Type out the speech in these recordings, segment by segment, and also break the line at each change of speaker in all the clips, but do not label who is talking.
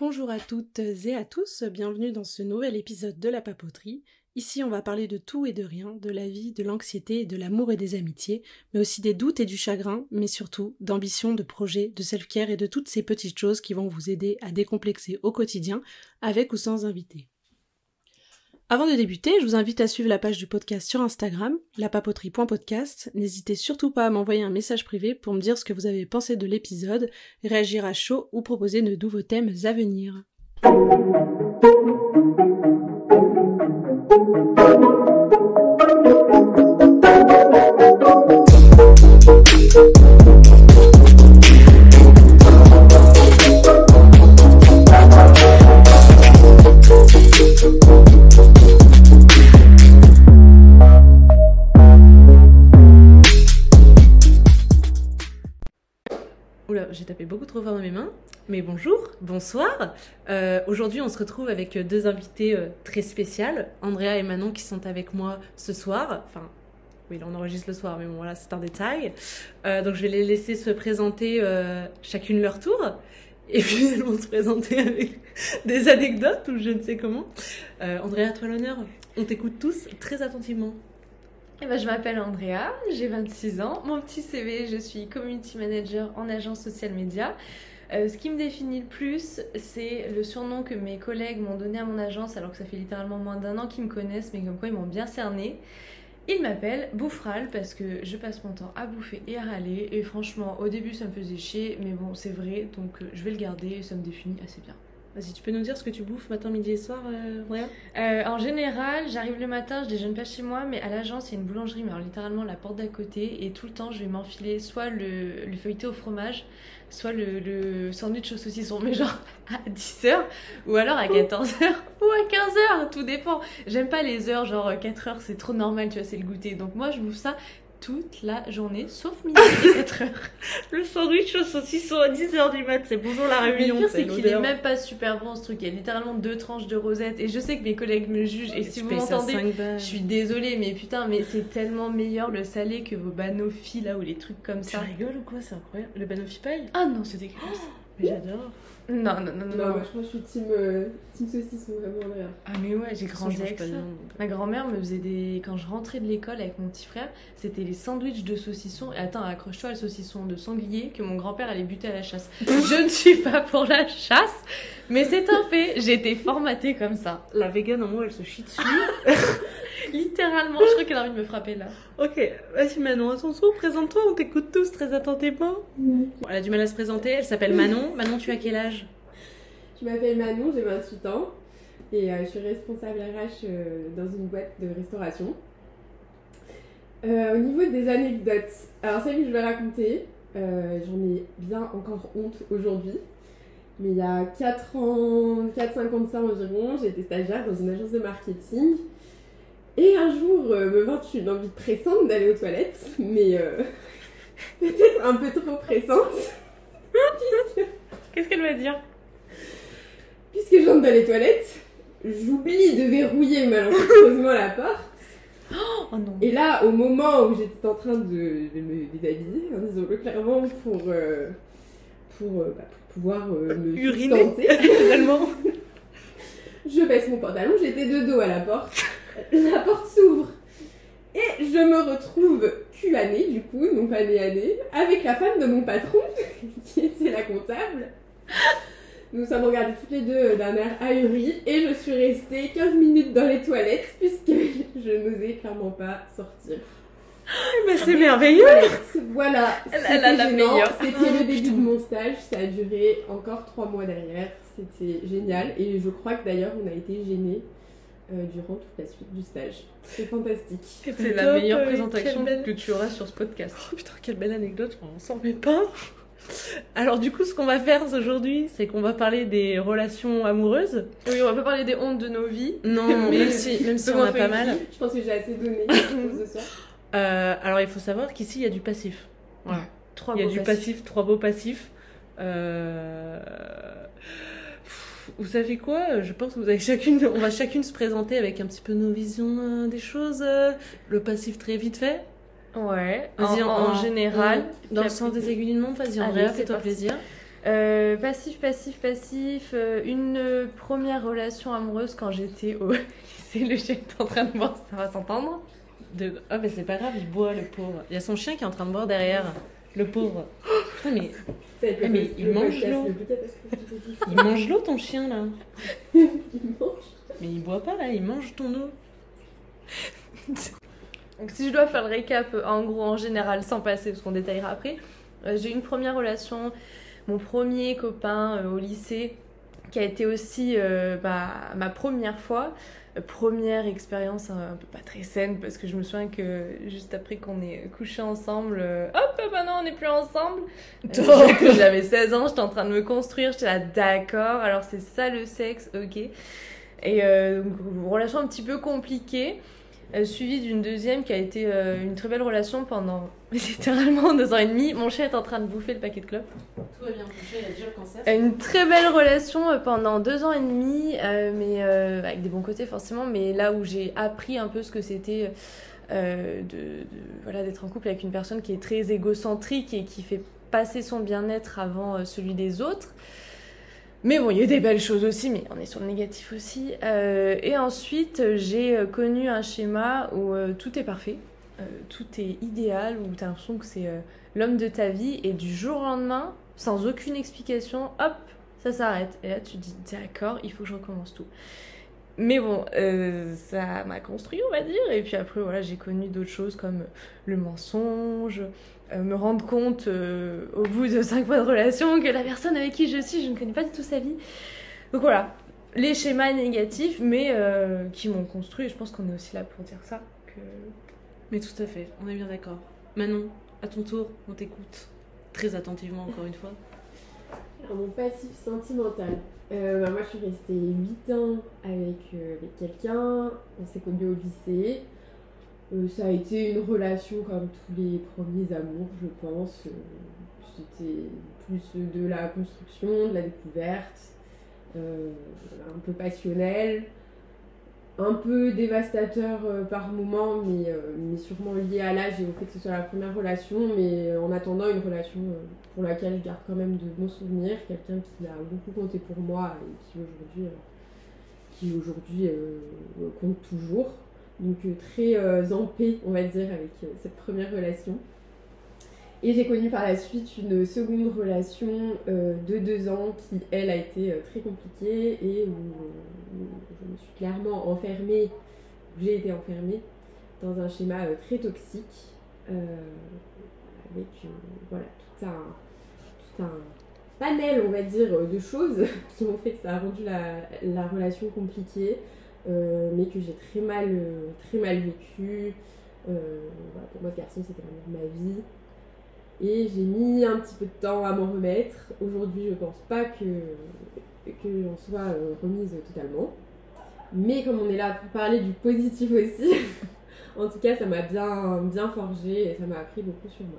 Bonjour à toutes et à tous, bienvenue dans ce nouvel épisode de La Papoterie. Ici, on va parler de tout et de rien, de la vie, de l'anxiété, de l'amour et des amitiés, mais aussi des doutes et du chagrin, mais surtout d'ambition, de projets, de self-care et de toutes ces petites choses qui vont vous aider à décomplexer au quotidien, avec ou sans invité. Avant de débuter, je vous invite à suivre la page du podcast sur Instagram, lapapoterie.podcast. N'hésitez surtout pas à m'envoyer un message privé pour me dire ce que vous avez pensé de l'épisode, réagir à chaud ou proposer de nouveaux thèmes à venir. Oula, j'ai tapé beaucoup trop fort dans mes mains, mais bonjour, bonsoir. Aujourd'hui, on se retrouve avec deux invités très spéciales, Andrea et Manon qui sont avec moi ce soir. Enfin, oui, là on enregistre le soir, mais bon voilà, c'est un détail. Donc je vais les laisser se présenter chacune leur tour, et puis elles vont se présenter avec des anecdotes ou je ne sais comment. Andrea, à toi l'honneur, on t'écoute tous très attentivement.
Eh ben, je m'appelle Andrea, j'ai 26 ans. Mon petit CV, je suis community manager en agence social media. Ce qui me définit le plus, c'est le surnom que mes collègues m'ont donné à mon agence, alors que ça fait littéralement moins d'1 an qu'ils me connaissent, mais comme quoi ils m'ont bien cerné. Ils m'appellent Boufferal parce que je passe mon temps à bouffer et à râler. Et franchement, au début, ça me faisait chier, mais bon, c'est vrai, donc je vais le garder et ça me définit assez bien.
Vas-y, tu peux nous dire ce que tu bouffes matin, midi et soir, Andrea ?
En général, j'arrive le matin, je déjeune pas chez moi, mais à l'agence, il y a une boulangerie, mais alors littéralement la porte d'à côté, et tout le temps, je vais m'enfiler soit le feuilleté au fromage, soit le sandwich au saucisson, mais genre à 10h, ou alors à 14h, ou à 15h, tout dépend. J'aime pas les heures, genre 4h, c'est trop normal, tu vois, c'est le goûter. Donc moi, je bouffe ça toute la journée, sauf midi et 4h.
Le sandwich au saucisson à 10h du mat, c'est bonjour la réunion.
Le pire, c'est qu'il est même pas super bon ce truc. Il y a littéralement 2 tranches de rosette. Et je sais que mes collègues me jugent. Et si vous m'entendez, je suis désolée, mais putain, mais c'est tellement meilleur le salé que vos banoffee là ou les trucs comme ça.
Tu rigoles ou quoi? C'est incroyable. Le banoffee paille?
Ah non, c'est dégueulasse.
Mais j'adore.
Non.
Moi, je suis team saucisson, vraiment, Andrea.
Ah, mais ouais, j'ai grandi avec ça. Ma grand-mère me faisait des. Quand je rentrais de l'école avec mon petit frère, c'était les sandwichs de saucisson. Et attends, accroche-toi, le saucisson de sanglier que mon grand-père allait buter à la chasse. Je ne suis pas pour la chasse, mais c'est un fait. J'ai été formatée comme ça.
La végane en moi, elle se chie dessus.
Littéralement, je crois qu'elle a envie de me frapper là.
Ok, vas-y Manon, à ton tour, présente-toi, on t'écoute tous très attentivement. Bon, elle a du mal à se présenter, elle s'appelle Manon. Manon, tu as quel âge?
Je m'appelle Manon, j'ai 28 ans et je suis responsable RH dans une boîte de restauration. Au niveau des anecdotes, alors celle que je vais raconter, j'en ai bien encore honte aujourd'hui. Mais il y a 4 ans, 4-5 ans de ça environ, j'étais stagiaire dans une agence de marketing. Et un jour, me vint une envie pressante d'aller aux toilettes, mais peut-être un peu trop pressante.
Qu'est-ce qu'elle va dire?
Puisque j'entre dans les toilettes, j'oublie de verrouiller malencontreusement la porte.
Oh non.
Et là, au moment où j'étais en train de me déshabiller, disons-le clairement, pour pouvoir me
uriner,
sustenter,
finalement,
je baisse mon pantalon, j'étais de dos à la porte. La porte s'ouvre et je me retrouve cul à nez, du coup, non pas nez à nez, avec la femme de mon patron, qui était la comptable. Nous sommes regardés toutes les deux d'un air ahuri et je suis restée 15 minutes dans les toilettes puisque je n'osais clairement pas sortir.
Mais c'est merveilleux.
Voilà,
elle a la meilleure.
C'était le début de mon stage, ça a duré encore 3 mois derrière, c'était génial et je crois que d'ailleurs on a été gênés durant toute la suite du stage. C'est fantastique.
C'est la meilleure présentation que tu auras sur ce podcast.
Oh putain, quelle belle anecdote, on s'en remet pas. Alors du coup, ce qu'on va faire aujourd'hui, c'est qu'on va parler des relations amoureuses.
Oui, on va pas parler des hontes de nos vies.
Non, même si on a pas mal.
Je pense que j'ai assez donné pour ce soir.
Alors il faut savoir qu'ici, il y a du passif. Voilà. Il y a du passif, 3 beaux passifs. Vous savez quoi? Je pense que on va chacune se présenter avec un petit peu nos visions des choses. Le passif très vite fait.
Ouais.
Vas-y,
en général.
Dans le sens des aiguilles d'une montre, vas-y, Andrea, fais-toi plaisir.
Passif. Une première relation amoureuse quand j'étais au lycée. Le chien est en train de boire, ça va s'entendre.
Ah, mais c'est pas grave, il boit, le pauvre. Il y a son chien qui est en train de boire derrière. Le pauvre. Putain, mais il mange l'eau. Il mange l'eau, ton chien, là.
Il mange.
Mais il boit pas, là, il mange ton eau.
Donc si je dois faire le récap en gros en général sans passer parce qu'on détaillera après, j'ai eu une première relation, mon premier copain au lycée qui a été aussi ma première fois, première expérience un peu pas très saine parce que je me souviens que juste après qu'on ait couché ensemble, hop non on n'est plus ensemble. J'avais 16 ans, j'étais en train de me construire, j'étais là d'accord, alors c'est ça le sexe, ok. Et donc, une relation un petit peu compliquée. Suivie d'une deuxième qui a été une très belle relation pendant littéralement 2 ans et demi. Mon chien est en train de bouffer le paquet de clopes.
Tout va bien, mon chien, il a déjà le cancer.
Une très belle relation pendant 2 ans et demi, mais avec des bons côtés forcément, mais là où j'ai appris un peu ce que c'était d'être en couple avec une personne qui est très égocentrique et qui fait passer son bien-être avant celui des autres. Mais bon, il y a eu des belles choses aussi, mais on est sur le négatif aussi. Et ensuite, j'ai connu un schéma où tout est parfait, tout est idéal, où tu as l'impression que c'est l'homme de ta vie, et du jour au lendemain, sans aucune explication, hop, ça s'arrête. Et là, tu te dis, d'accord, il faut que je recommence tout. Mais bon, ça m'a construit, on va dire. Et puis après, voilà, j'ai connu d'autres choses comme le mensonge, me rendre compte au bout de 5 mois de relation que la personne avec qui je suis, je ne connais pas du tout sa vie. Donc voilà, les schémas négatifs, mais qui m'ont construit. Et je pense qu'on est aussi là pour dire ça.
Mais tout à fait, on est bien d'accord. Manon, à ton tour, on t'écoute. Très attentivement, encore une fois.
Alors, mon passif sentimental. Moi, je suis restée 8 ans avec quelqu'un. On s'est connus au lycée. Ça a été une relation comme tous les premiers amours, je pense. C'était plus de la construction, de la découverte, un peu passionnel, un peu dévastateur par moments, mais sûrement lié à l'âge et au fait que ce soit la première relation. Mais en attendant, une relation pour laquelle je garde quand même de bons souvenirs, quelqu'un qui a beaucoup compté pour moi et qui aujourd'hui compte toujours. Donc très en paix, on va dire, avec cette première relation. Et j'ai connu par la suite une seconde relation de 2 ans qui, elle, a été très compliquée et où je me suis clairement enfermée, j'ai été enfermée dans un schéma très toxique avec voilà, tout un panel, on va dire, de choses qui ont fait que ça a rendu la relation compliquée. Mais que j'ai très mal vécu. Voilà, pour moi, ce garçon, c'était l'amour de ma vie. Et j'ai mis un petit peu de temps à m'en remettre. Aujourd'hui, je pense pas que j'en sois remise totalement. Mais comme on est là pour parler du positif aussi, en tout cas, ça m'a bien forgé et ça m'a appris beaucoup sur moi.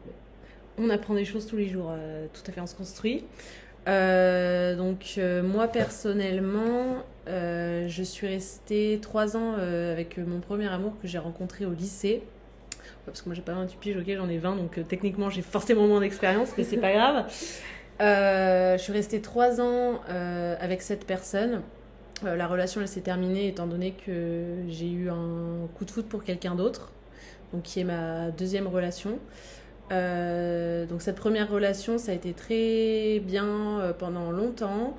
On apprend des choses tous les jours, tout à fait, on se construit. Moi personnellement, je suis restée 3 ans avec mon premier amour que j'ai rencontré au lycée. Parce que moi j'ai pas 28 piges, ok, j'en ai 20, donc techniquement j'ai forcément moins d'expérience, mais c'est pas grave. Je suis restée 3 ans avec cette personne. La relation elle s'est terminée étant donné que j'ai eu un coup de foudre pour quelqu'un d'autre, donc qui est ma deuxième relation. Donc cette première relation ça a été très bien pendant longtemps,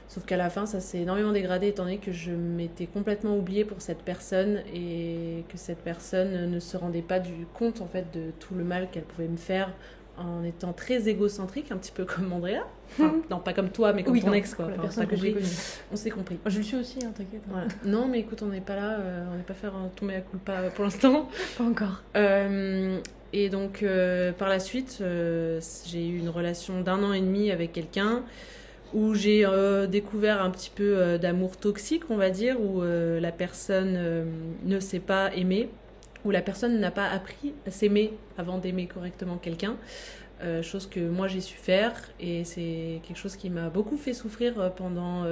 sauf qu'à la fin ça s'est énormément dégradé étant donné que je m'étais complètement oubliée pour cette personne et que cette personne ne se rendait pas du compte en fait de tout le mal qu'elle pouvait me faire en étant très égocentrique, un petit peu comme Andrea. Enfin, non, pas comme toi, mais comme ton ex, quoi.
La personne que j'ai connue.
On s'est compris.
Moi, je le suis aussi, hein, t'inquiète.
Voilà. Non, mais écoute, on n'est pas là, on n'est pas faire tomber à culpa pour l'instant.
Pas encore.
Et donc, par la suite, j'ai eu une relation d'1 an et demi avec quelqu'un où j'ai découvert un petit peu d'amour toxique, on va dire, où la personne ne s'est pas aimée, où la personne n'a pas appris à s'aimer avant d'aimer correctement quelqu'un. Chose que moi j'ai su faire et c'est quelque chose qui m'a beaucoup fait souffrir pendant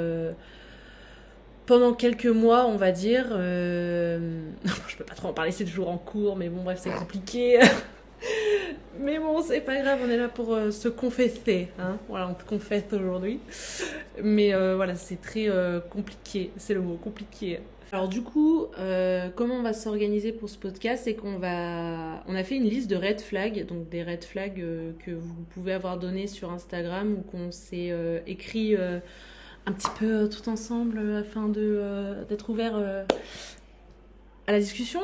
quelques mois, on va dire. Je peux pas trop en parler, c'est toujours en cours, mais bon bref, c'est compliqué. Mais bon, c'est pas grave, on est là pour se confesser. Hein, voilà, on te confesse aujourd'hui. Mais voilà, c'est très compliqué. C'est le mot, compliqué. Alors du coup, comment on va s'organiser pour ce podcast? C'est on a fait une liste de red flags, donc des red flags que vous pouvez avoir donné sur Instagram ou qu'on s'est écrit un petit peu tout ensemble afin d'être ouvert à la discussion.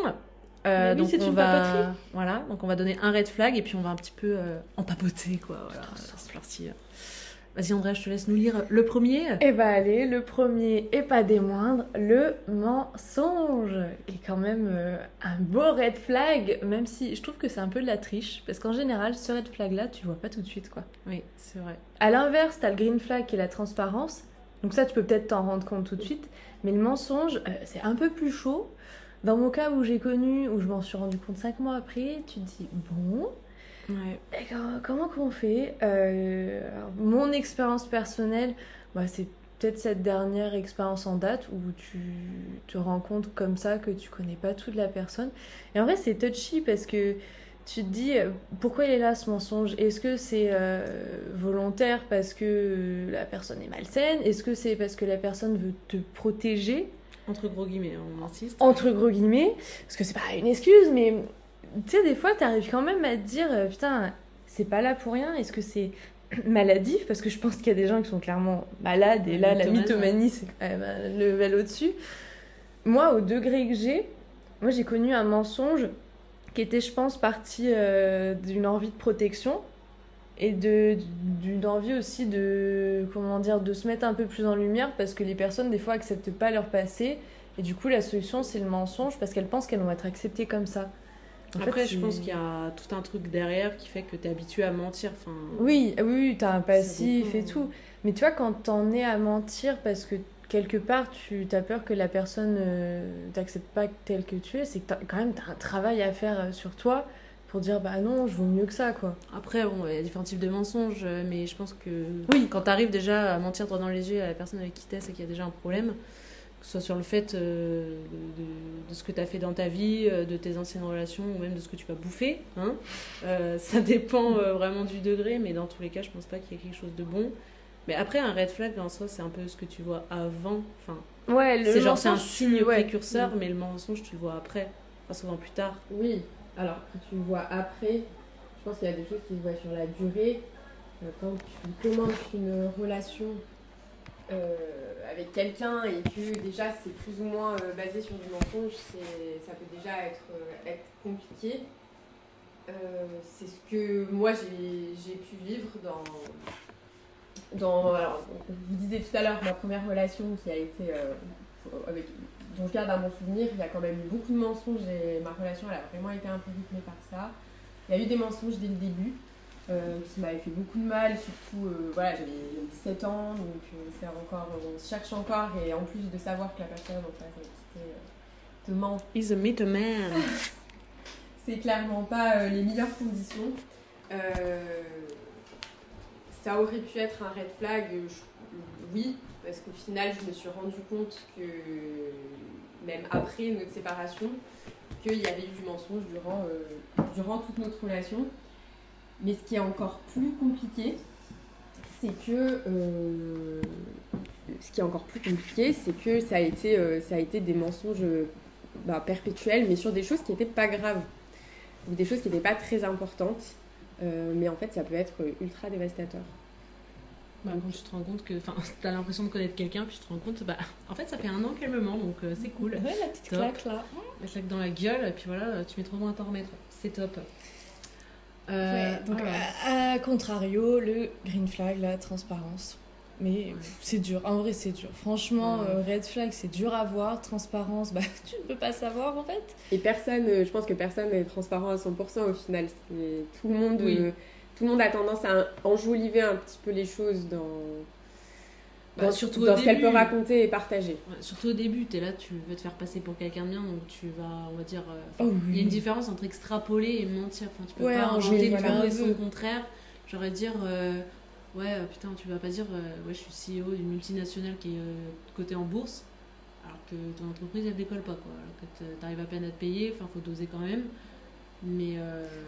Oui,
Donc
c'est une papoterie.
voilà, donc on va donner un red flag et puis on va un petit peu en papoter quoi. Voilà, c'est parti. Vas-y Andrea, je te laisse nous lire le premier.
Eh bah allez, le premier et pas des moindres, le mensonge, qui est quand même un beau red flag, même si je trouve que c'est un peu de la triche, parce qu'en général, ce red flag-là, tu vois pas tout de suite quoi.
Oui, c'est vrai.
À l'inverse, t'as le green flag qui est la transparence, donc ça tu peux peut-être t'en rendre compte tout de suite, mais le mensonge, c'est un peu plus chaud. Dans mon cas où j'ai connu, où je m'en suis rendu compte 5 mois après, tu te dis bon...
Ouais.
Et comment qu'on fait alors, mon expérience personnelle, bah, c'est peut-être cette dernière expérience en date où tu te rends compte comme ça que tu connais pas tout de la personne. Et en vrai, c'est touchy parce que tu te dis pourquoi il est là ce mensonge? Est-ce que c'est volontaire parce que la personne est malsaine? Est-ce que c'est parce que la personne veut te protéger?
Entre gros guillemets, on insiste.
Entre gros guillemets, parce que c'est pas une excuse, mais tu sais, des fois, t'arrives quand même à te dire putain, c'est pas là pour rien. Est-ce que c'est maladif? Parce que je pense qu'il y a des gens qui sont clairement malades, et là, la mythomanie, c'est quand même un level au-dessus. Moi, au degré que j'ai connu un mensonge qui était, je pense, parti d'une envie de protection et d'une envie aussi de, comment dire, de se mettre un peu plus en lumière parce que les personnes, des fois, acceptent pas leur passé. Et du coup, la solution, c'est le mensonge parce qu'elles pensent qu'elles vont être acceptées comme ça.
Après, je pense qu'il y a tout un truc derrière qui fait que t'es habitué à mentir. Enfin,
oui, t'as un passif et tout. Mais tu vois, quand t'en es à mentir parce que quelque part, tu as peur que la personne t'accepte pas tel que tu es, c'est que quand même, t'as un travail à faire sur toi pour dire bah non, je vaux mieux que ça, quoi.
Après, bon, il y a différents types de mensonges, mais je pense que oui, quand t'arrives déjà à mentir droit dans les yeux à la personne avec qui t'es, c'est qu'il y a déjà un problème. Que ce soit sur le fait de ce que tu as fait dans ta vie, de tes anciennes relations, ou même de ce que tu vas bouffer. Hein. Ça dépend vraiment du degré, mais dans tous les cas, je pense pas qu'il y ait quelque chose de bon. Mais après, un red flag, en soi, c'est un peu ce que tu vois avant. Enfin,
ouais,
c'est genre, c'est un signe précurseur, mais le mensonge, tu le vois après, pas souvent plus tard.
Oui, alors que tu le vois après, je pense qu'il y a des choses qui se voient sur la durée. Quand tu commences une relation avec quelqu'un et que déjà c'est plus ou moins basé sur du mensonge, ça peut déjà être compliqué. C'est ce que moi j'ai pu vivre alors, je vous disais tout à l'heure, ma première relation qui a été dont je garde un bon souvenir, il y a quand même eu beaucoup de mensonges et ma relation elle a vraiment été un peu rythmée par ça. Il y a eu des mensonges dès le début. Qui m'avait fait beaucoup de mal, surtout voilà, j'avais 17 ans, donc c'est encore, on se cherche encore, et en plus de savoir que la personne en face avec qui te ment.
He's a mythoman.
C'est clairement pas les meilleures conditions. Ça aurait pu être un red flag, oui, parce qu'au final je me suis rendu compte que même après notre séparation, qu'il y avait eu du mensonge durant toute notre relation. Mais ce qui est encore plus compliqué, c'est que ça a été des mensonges perpétuels, mais sur des choses qui n'étaient pas graves, ou des choses qui n'étaient pas très importantes, mais en fait ça peut être ultra dévastateur.
Bah, quand tu te rends compte que t'as l'impression de connaître quelqu'un, puis tu te rends compte en fait ça fait 1 an qu'elle me ment, donc c'est cool.
Ouais, la petite claque là.
La claque dans la gueule, et puis voilà, tu mets trop loin à t'en remettre, c'est top.
Donc à contrario, le green flag, la transparence. Mais c'est dur, en vrai c'est dur. Franchement, red flag c'est dur à voir, transparence, tu ne peux pas savoir en fait.
Et je pense que personne n'est transparent à 100% au final. Tout le monde a tendance à enjoliver un petit peu les choses dans ce qu'elle peut raconter et partager.
Ouais, surtout au début, t'es là, tu veux te faire passer pour quelqu'un de bien, donc tu vas, on va dire...
oui.
Il y a une différence entre extrapoler et mentir. Enfin, tu peux pas inventer tout et son contraire. J'aurais dire... putain, tu vas pas dire je suis CEO d'une multinationale qui est cotée en bourse, alors que ton entreprise elle décolle pas, quoi. Alors que t'arrives à peine à te payer, faut doser quand même. Mais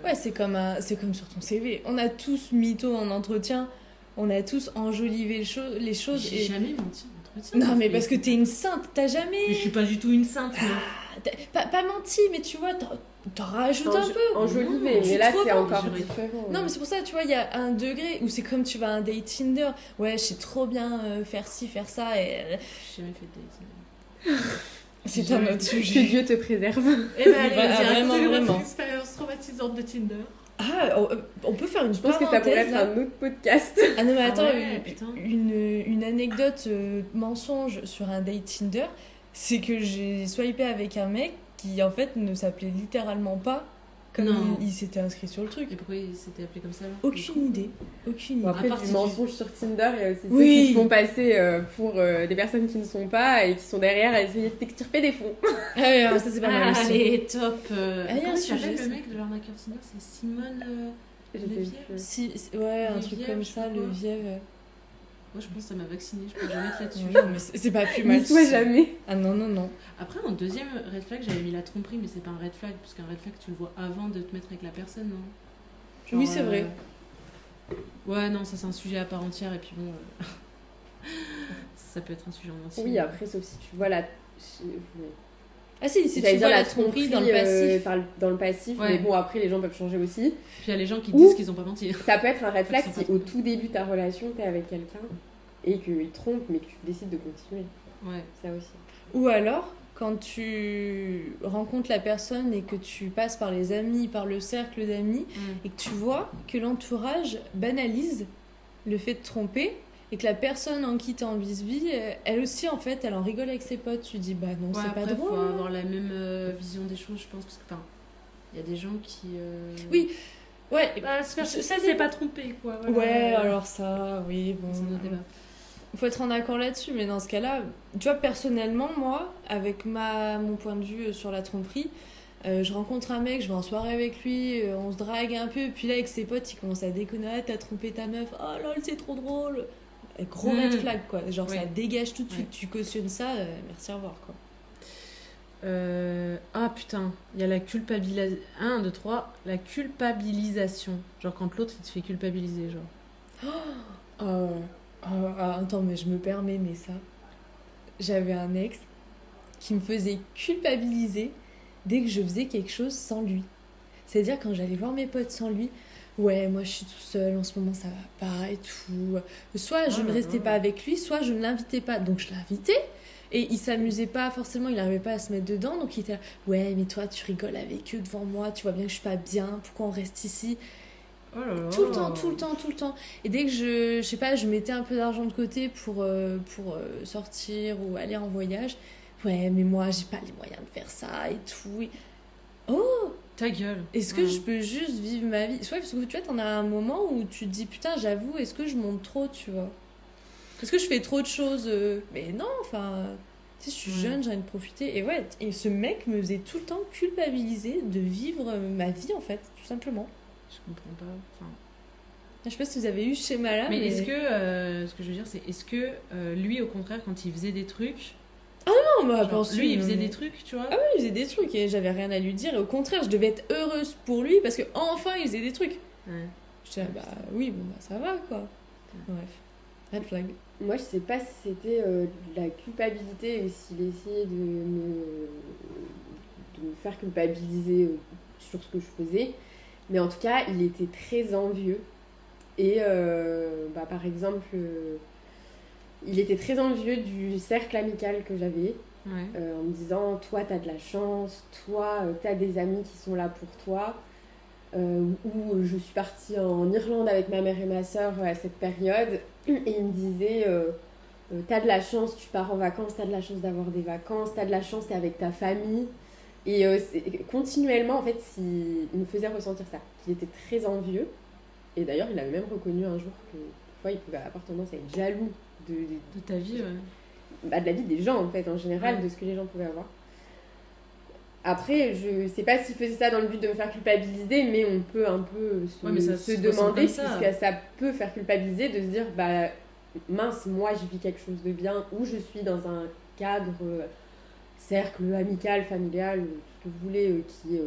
Ouais, c'est comme sur ton CV. On a tous mytho en entretien, on a tous enjolivé les choses.
j'ai jamais menti en entretien.
Non, mais parce que t'es une sainte, t'as jamais...
Mais je suis pas du tout une sainte.
Pas menti, mais tu vois, t'en rajoutes un peu.
Enjolivé,
Tu
mais là
te
c'est
revends.
encore différent.
Non, mais c'est pour ça, tu vois, il y a un degré où c'est comme tu vas à un date Tinder. Ouais, je sais trop bien faire ci, faire ça. Et...
J'ai jamais fait de date.
C'est un autre
Que
sujet.
Dieu te préserve.
Eh ben allez,
Bah, vraiment.
une expérience traumatisante de Tinder.
Ah, on peut faire une
Je pense que ça pourrait être
là.
un autre podcast.
Ah non, mais attends,
ouais, putain.
une anecdote mensonge sur un date Tinder, c'est que j'ai swipé avec un mec qui en fait ne s'appelait littéralement pas comme
Non.
il s'était inscrit sur le truc.
Et pourquoi il s'était appelé comme ça là
Aucune idée.
Bon, après,
À part
du
si
mensonge sur Tinder, il y a aussi ceux
Oui.
qui se font passer pour des personnes qui ne sont pas et qui sont derrière à essayer de t'extirper des fonds.
Ah ouais, alors ça c'est pas mal aussi.
Allez, top.
il y a un
Comment il
sujet,
s'appelle
ça.
le mec de l'arnaqueur Tinder? C'est Simone.
Je sais
Leviev.
plus.
Ouais, un
Le
truc
Viève,
comme
je sais
ça,
pas
le
quoi.
Viève.
Moi, je pense que ça m'a vacciné. Je peux jamais être là-dessus.
Non, mais c'est pas plus mal.
N'y sois jamais.
Ah non.
Après, en deuxième red flag, j'avais mis la tromperie, mais c'est pas un red flag, parce qu'un red flag, tu le vois avant de te mettre avec la personne, non? Genre,
Oui, c'est vrai.
Ouais, non, ça c'est un sujet à part entière, et puis bon, ça peut être un sujet en entier.
Oui, après, sauf si tu vois la.
Ah si tu
J'allais
vois
dire
la tromperie dans le passif.
dans le passif,
Ouais.
mais bon, après, les gens peuvent changer aussi.
Puis il y a les gens qui
Ou-
disent qu'ils ont pas menti.
Ça peut être un red flag
Ils sont
si
pas
au
trompés.
tout début de ta relation, t'es avec quelqu'un et qu'il trompe, mais que tu décides de continuer.
Ouais.
Ça aussi.
Ou alors, quand tu rencontres la personne et que tu passes par les amis, par le cercle d'amis, et que tu vois que l'entourage banalise le fait de tromper, et que la personne en qui t'es en vis-vis, elle aussi, en fait, elle en rigole avec ses potes. Tu dis, bah non,
Ouais,
c'est
après,
pas drôle.
faut avoir la même vision des choses, je pense, parce que, enfin, il y a des gens qui.
Oui, ouais.
Bah, se faire
Ça
sucer,
dépend.
c'est pas tromper, quoi. Voilà.
Ouais, alors ça, oui, bon.
C'est un autre débat.
Il faut être en accord là-dessus, mais dans ce cas-là, tu vois, personnellement, moi, avec mon point de vue sur la tromperie, je rencontre un mec, je vais en soirée avec lui, on se drague un peu, puis là, avec ses potes, il commence à déconner, ah, t'as trompé ta meuf, oh lol, c'est trop drôle. Gros red flag, quoi. Genre, ça
Ouais.
dégage tout de suite,
Ouais.
tu cautionnes ça, merci, au revoir, quoi.
Ah putain, il y a la culpabilisation. 1, 2, 3, la culpabilisation. Genre quand l'autre il te fait culpabiliser, genre.
Attends, mais je me permets, mais ça. J'avais un ex qui me faisait culpabiliser dès que je faisais quelque chose sans lui. C'est-à-dire quand j'allais voir mes potes sans lui, ouais, moi je suis tout seul, en ce moment ça va pas et tout. Soit je
Oh
ne
là
restais
là.
pas avec lui, soit je ne l'invitais pas. Donc je l'invitais et il s'amusait pas forcément, il n'arrivait pas à se mettre dedans. Donc il était là, ouais, mais toi tu rigoles avec eux devant moi, tu vois bien que je suis pas bien, pourquoi on reste ici?
Oh là là.
Tout le temps. Et dès que je sais pas, je mettais un peu d'argent de côté pour sortir ou aller en voyage, ouais, mais moi j'ai pas les moyens de faire ça et tout. Oh,
Ta gueule.
est-ce que je peux juste vivre ma vie? Ouais, parce que tu vois, t'en as un moment où tu te dis, putain, j'avoue, est-ce que je monte trop, tu vois? Est-ce que je fais trop de choses? Mais non, enfin, tu sais, je suis
Ouais.
jeune, j'ai envie de profiter. Et ouais, et ce mec me faisait tout le temps culpabiliser de vivre ma vie, en fait, tout simplement.
Je comprends pas. Enfin...
Je sais pas si vous avez eu ce schéma-là,
Mais est-ce que, ce que je veux dire, c'est est-ce que lui, au contraire, quand il faisait des trucs,
Non, bah,
genre,
pense
lui, il faisait des trucs, tu vois.
Ah oui, il faisait des trucs et j'avais rien à lui dire. Et au contraire, je devais être heureuse pour lui parce que enfin il faisait des trucs.
Ouais.
J'étais là, bah oui, bon, bah ça va quoi. Bref, red flag.
Moi, je sais pas si c'était de la culpabilité ou s'il essayait de me faire culpabiliser sur ce que je faisais. Mais en tout cas, il était très envieux. Et par exemple, il était très envieux du cercle amical que j'avais.
Ouais.
En me disant, toi, t'as de la chance, toi, t'as des amis qui sont là pour toi. Où je suis partie en Irlande avec ma mère et ma soeur à cette période. Et il me disait, t'as de la chance, tu pars en vacances, t'as de la chance d'avoir des vacances, t'as de la chance, t'es avec ta famille. Et continuellement, en fait, il me faisait ressentir ça, qu'il était très envieux. Et d'ailleurs, il avait même reconnu un jour que, parfois, il pouvait avoir tendance à être jaloux
De ta vie, ouais.
de la vie des gens, en fait, en général,
Ouais.
de ce que les gens pouvaient avoir. Après, je sais pas s'il faisait ça dans le but de me faire culpabiliser, mais on peut un peu
Ouais, mais ça
se
se ressent
demander,
comme ça.
puisque ça peut faire culpabiliser, de se dire, bah mince, moi je vis quelque chose de bien, ou je suis dans un cadre cercle amical, familial, tout ce que vous voulez, qui est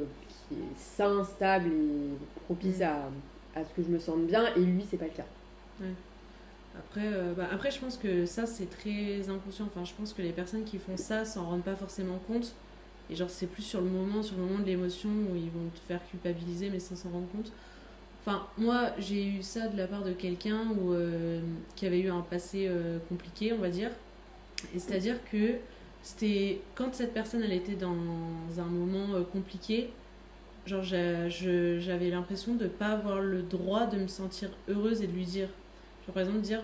sain, stable et propice à ce que je me sente bien, et lui, c'est pas le cas.
Ouais. Après, je pense que ça, c'est très inconscient. Enfin, je pense que les personnes qui font ça s'en rendent pas forcément compte. Et genre, c'est plus sur le moment de l'émotion où ils vont te faire culpabiliser, mais sans s'en rendre compte. Enfin, moi, j'ai eu ça de la part de quelqu'un qui avait eu un passé compliqué, on va dire. Et c'est-à-dire que c'était quand cette personne, elle était dans un moment compliqué, genre, j'avais l'impression de pas avoir le droit de me sentir heureuse et de lui dire. Genre, par exemple, dire...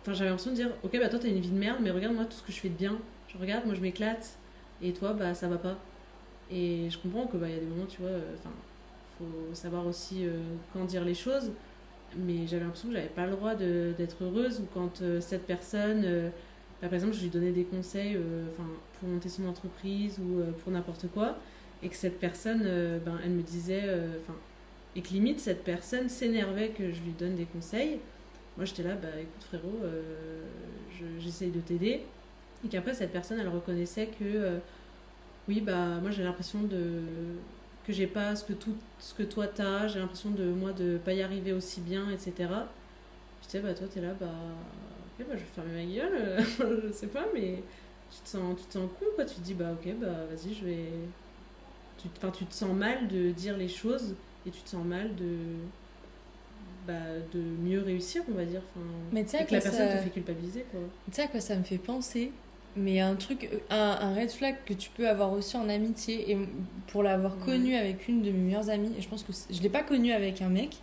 j'avais l'impression de dire, ok, bah toi, t'as une vie de merde, mais regarde, moi, tout ce que je fais de bien. Genre, regarde, moi, je m'éclate. Et toi, bah, ça va pas. Et je comprends que, bah, y a des moments, tu vois... faut savoir aussi quand dire les choses, mais j'avais l'impression que j'avais pas le droit d'être heureuse, ou quand cette personne par exemple je lui donnais des conseils pour monter son entreprise ou pour n'importe quoi, et que cette personne elle me disait et que limite cette personne s'énervait que je lui donne des conseils. Moi j'étais là, bah écoute frérot, j'essaye de t'aider, et qu'après cette personne elle reconnaissait que oui, bah moi j'ai l'impression que j'ai pas ce que toi t'as, j'ai l'impression de pas y arriver aussi bien, etc. Je disais, bah toi t'es là, bah ok, bah je vais fermer ma gueule, je sais pas, mais tu te sens con, quoi. Tu te dis, bah ok, bah vas-y, je vais. Tu te sens mal de dire les choses, et tu te sens mal de mieux réussir, on va dire.
Mais tu sais,
que la personne te fait culpabiliser, quoi.
Tu sais à quoi ça me fait penser? Mais un truc, un red flag que tu peux avoir aussi en amitié, et pour l'avoir connu avec une de mes meilleures amies, et je pense que je l'ai pas connu avec un mec,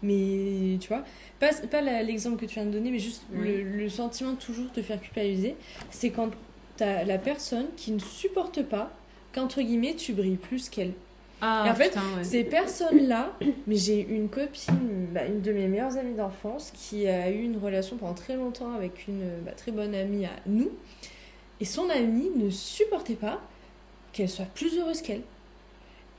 mais tu vois, pas l'exemple que tu viens de donner, mais juste le sentiment de toujours te faire culpabiliser, c'est quand t'as la personne qui ne supporte pas qu'entre guillemets tu brilles plus qu'elle.
Ah,
et en fait,
putain, ouais.
ces personnes-là, mais j'ai une copine, une de mes meilleures amies d'enfance, qui a eu une relation pendant très longtemps avec une très bonne amie à nous. Et son amie ne supportait pas qu'elle soit plus heureuse qu'elle.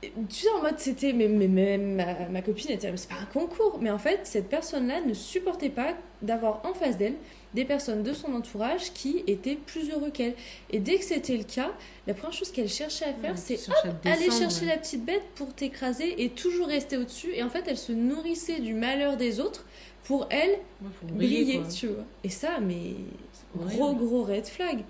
Et tu sais, en mode, c'était... Mais ma copine était... C'est pas un concours. Mais en fait, cette personne-là ne supportait pas d'avoir en face d'elle des personnes de son entourage qui étaient plus heureux qu'elle. Et dès que c'était le cas, la première chose qu'elle cherchait à faire, c'est aller chercher la petite bête pour t'écraser et toujours rester au-dessus. Et en fait, elle se nourrissait du malheur des autres pour elle briller, tu vois. Et ça, mais gros red flag.